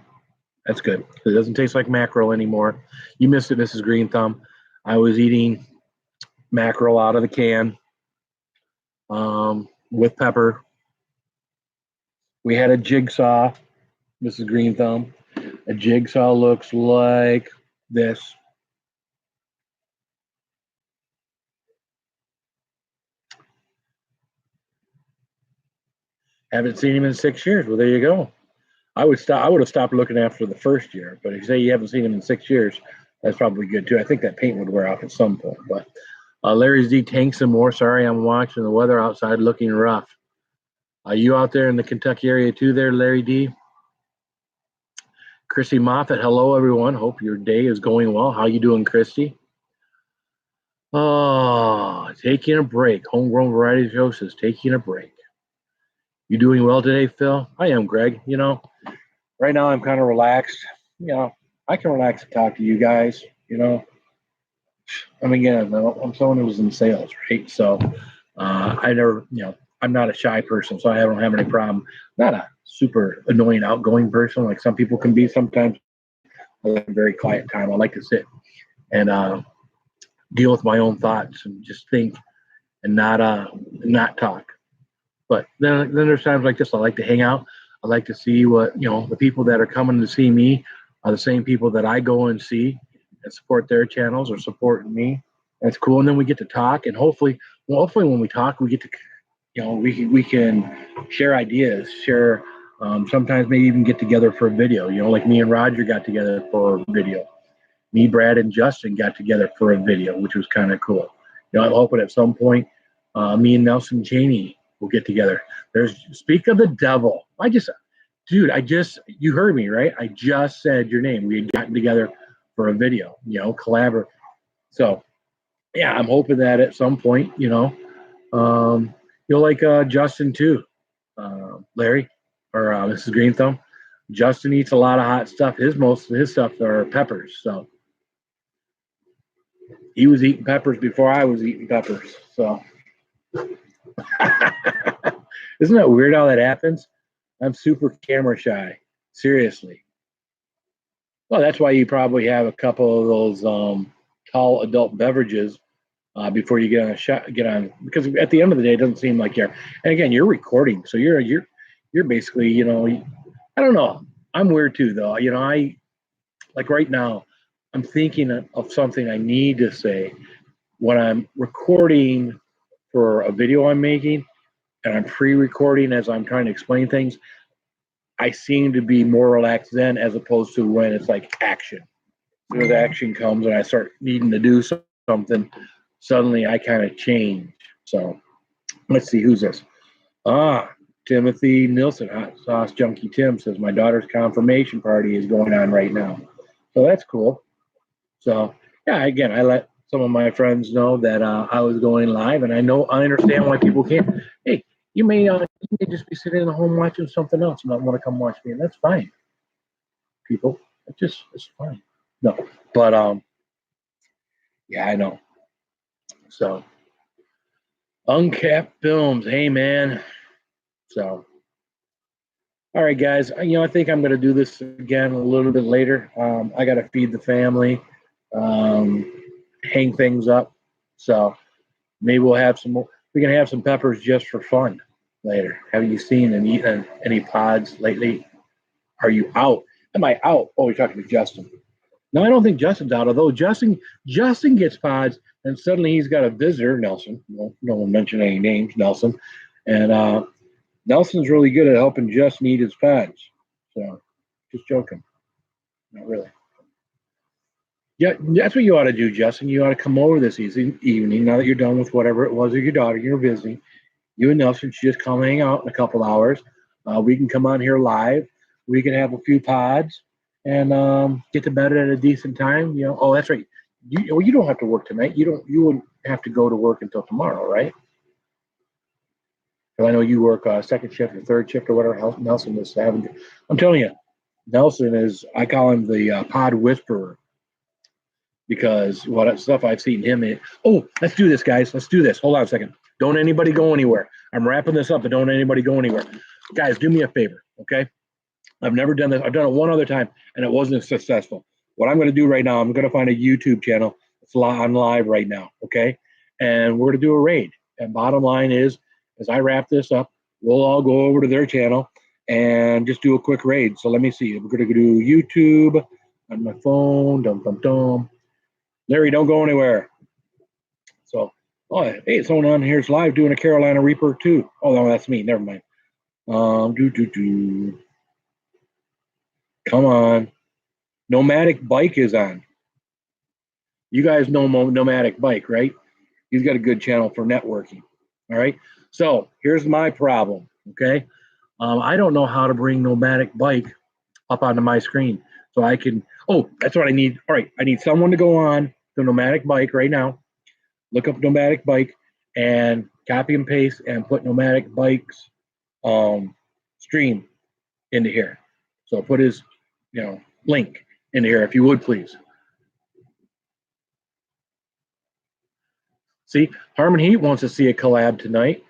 That's good. It doesn't taste like mackerel anymore. You missed it, Mrs. Green Thumb. I was eating mackerel out of the can with pepper. We had a jigsaw, Mrs. Green Thumb. A jigsaw looks like this. Haven't seen him in 6 years. Well, there you go. I would have stopped looking after the first year, but if you say you haven't seen him in 6 years, that's probably good too. I think that paint would wear off at some point. But Larry's D tanks some more. Sorry, I'm watching the weather outside looking rough. Are you out there in the Kentucky area too there, Larry D? Christy Moffat, hello everyone. Hope your day is going well. How you doing, Christy? Oh, taking a break. Homegrown Variety Show says taking a break. You doing well today, Phil? I am, Greg. Right now I'm kind of relaxed. I can relax and talk to you guys. Again, I'm someone who was in sales, right? So I never, I'm not a shy person, so I don't have any problem. Not a super annoying, outgoing person like some people can be sometimes. I like a very quiet time. I like to sit and deal with my own thoughts and just think and not talk. But then there's times like this. I like to hang out. I like to see what the people that are coming to see me are the same people that I go and see and support their channels or supporting me. That's cool. And then we get to talk, and hopefully when we talk, we get to we can share ideas, share. Sometimes maybe even get together for a video. Like me and Roger got together for a video. Me, Brad, and Justin got together for a video, which was kind of cool. I'm hoping at some point me and Nelson Cheney will get together. Speak of the devil. You heard me, right? I just said your name. We had gotten together for a video, collaborate. So, yeah, I'm hoping that at some point, you'll like Justin too, Larry, or Mrs. Green Thumb. Justin eats a lot of hot stuff. Most of his stuff are peppers. So he was eating peppers before I was eating peppers. So isn't that weird how that happens? I'm super camera shy. Seriously. Well, that's why you probably have a couple of those tall adult beverages before you get on, because at the end of the day, it doesn't seem like you're. And again, you're recording, so you're basically, I don't know. I'm weird too, though. I like right now, I'm thinking of something I need to say when I'm recording for a video I'm making, and I'm pre-recording as I'm trying to explain things. I seem to be more relaxed then, as opposed to when it's like action. When the action comes and I start needing to do something, suddenly I kind of change. So let's see, who's this? Timothy Nilsson, Hot Sauce Junkie Tim says my daughter's confirmation party is going on right now. So that's cool. So yeah, again, I let some of my friends know that I was going live, and I understand why people can't. Hey, you may just be sitting at home watching something else and not want to come watch me, and that's fine. People, it's fine. No, but yeah, I know. So Uncapped Films, hey man. So all right, guys. I think I'm going to do this again a little bit later. I got to feed the family, hang things up. So maybe we'll have some more. We can have some peppers just for fun later. Have you seen and eaten any pods lately? Are you out? Am I out? Oh, we're talking to Justin. No, I don't think Justin's out. Although Justin gets pods, and suddenly he's got a visitor, Nelson. Well, no one mentioned any names, Nelson, and Nelson's really good at helping Justin eat his pods. So, just joking. Not really. Yeah, that's what you ought to do, Justin. You ought to come over this evening, now that you're done with whatever it was with your daughter you're visiting. You and Nelson should just come hang out in a couple hours. We can come on here live. We can have a few pods and get to bed at a decent time. Oh, that's right. You don't have to work tonight. You wouldn't have to go to work until tomorrow, right? Because I know you work second shift or third shift or whatever Nelson is having. I'm telling you, Nelson is, I call him the pod whisperer, because what stuff I've seen him in. Oh, let's do this, guys. Let's do this. Hold on a second. Don't anybody go anywhere. I'm wrapping this up, but don't anybody go anywhere. Guys, do me a favor, okay? I've never done this. I've done it one other time, and it wasn't successful. What I'm going to do right now, I'm going to find a YouTube channel that's on live right now, okay? And we're going to do a raid. And bottom line is, as I wrap this up, we'll all go over to their channel and just do a quick raid. So let me see. We're going to do YouTube on my phone. Dum, dum, dum. Larry, don't go anywhere. So, hey, someone on here's live doing a Carolina Reaper too. Oh, no, that's me. Never mind. Come on. Nomadic Bike is on. You guys know Nomadic Bike, right? He's got a good channel for networking. All right. So here's my problem. Okay. I don't know how to bring Nomadic Bike up onto my screen. so I can. Oh, that's what I need. All right, I need someone to go on the Nomadic Bike right now. Look up Nomadic Bike and copy and paste and put Nomadic Bike's stream into here. So put his, link into here if you would please. See, Harmon Heat wants to see a collab tonight.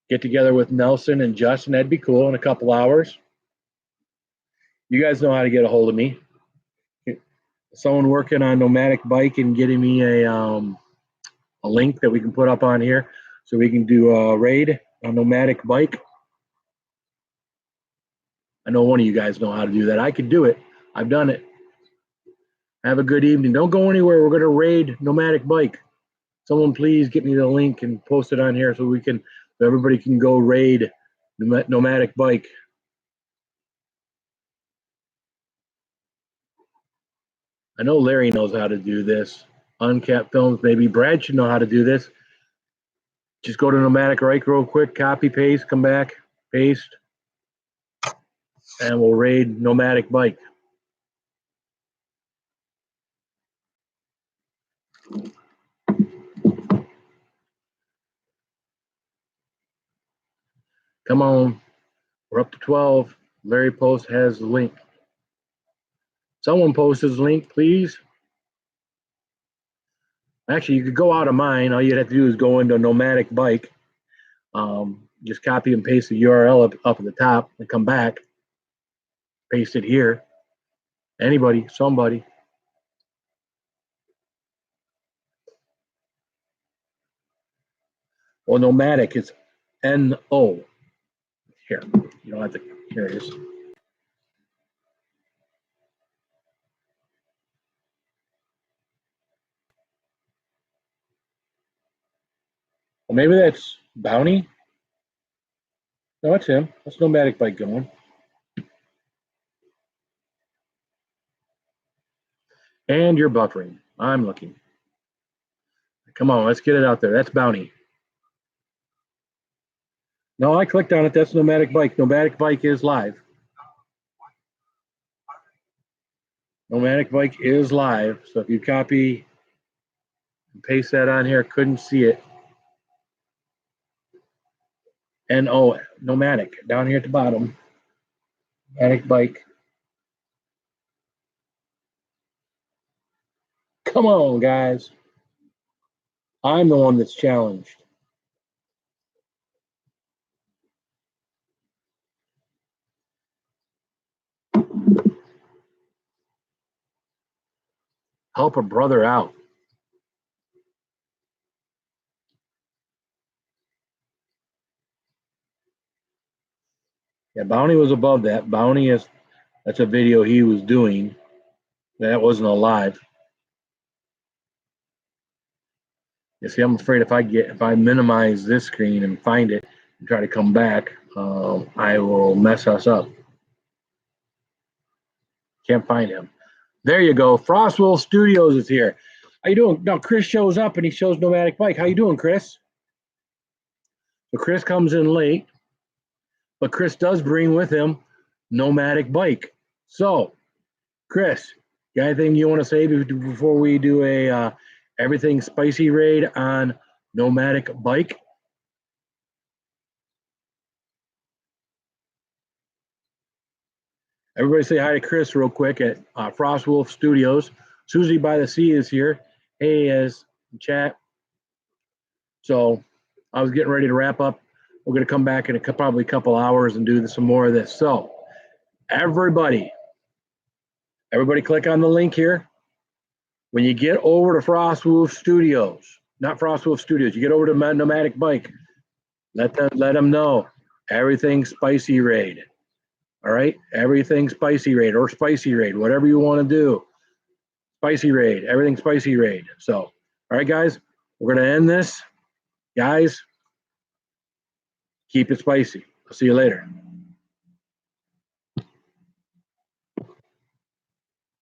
Get together with Nelson and Justin. That'd be cool in a couple hours. You guys know how to get a hold of me. Someone working on Nomadic Bike and getting me a link that we can put up on here so we can do a raid on Nomadic Bike. I know one of you guys know how to do that. I could do it. I've done it. Have a good evening. Don't go anywhere. We're going to raid Nomadic Bike. Someone please get me the link and post it on here so everybody can go raid Nomadic Bike. I know Larry knows how to do this. Uncapped Films, maybe Brad should know how to do this. Just go to Nomadic Bike real quick, copy, paste, come back, paste, and we'll raid Nomadic Bike. Come on, we're up to 12. Larry Post has the link. Someone post his link, please. Actually, you could go out of mine. All you'd have to do is go into Nomadic Bike. Just copy and paste the URL up at the top and come back. Paste it here. Anybody, somebody. Well, Nomadic is N-O. Here, you don't have to, here it is. Well, maybe that's Bounty. No, that's him. That's Nomadic Bike going. And you're buffering. I'm looking. Come on, let's get it out there. That's Bounty. No, I clicked on it. That's Nomadic Bike. Nomadic Bike is live. Nomadic Bike is live. So if you copy and paste that on here, couldn't see it. N-O, Nomadic, down here at the bottom. Nomadic Bike. Come on, guys. I'm the one that's challenged. Help a brother out. Yeah, Bounty was above that. Bounty is, that's a video he was doing. That wasn't a live. You see, I'm afraid if I minimize this screen and find it and try to come back, I will mess us up. Can't find him. There you go. Frostwolf Studios is here. How you doing? Now Chris shows up and he shows Nomadic Bike. How you doing, Chris? So Chris comes in late, but Chris does bring with him Nomadic Bike. So, Chris, got anything you want to say before we do a everything spicy raid on Nomadic Bike? Everybody say hi to Chris real quick at Frostwolf Studios. Susie by the Sea is here. Hey, as chat. So I was getting ready to wrap up. We're going to come back in probably a couple hours and do some more of this. So everybody click on the link here. When you get over to Frostwolf Studios, not Frostwolf Studios, you get over to Nomadic Bike, let them know everything spicy raid. All right, everything spicy raid or spicy raid, whatever you want to do. Spicy raid, everything spicy raid. So, all right, guys, we're going to end this. Guys, keep it spicy. I'll see you later.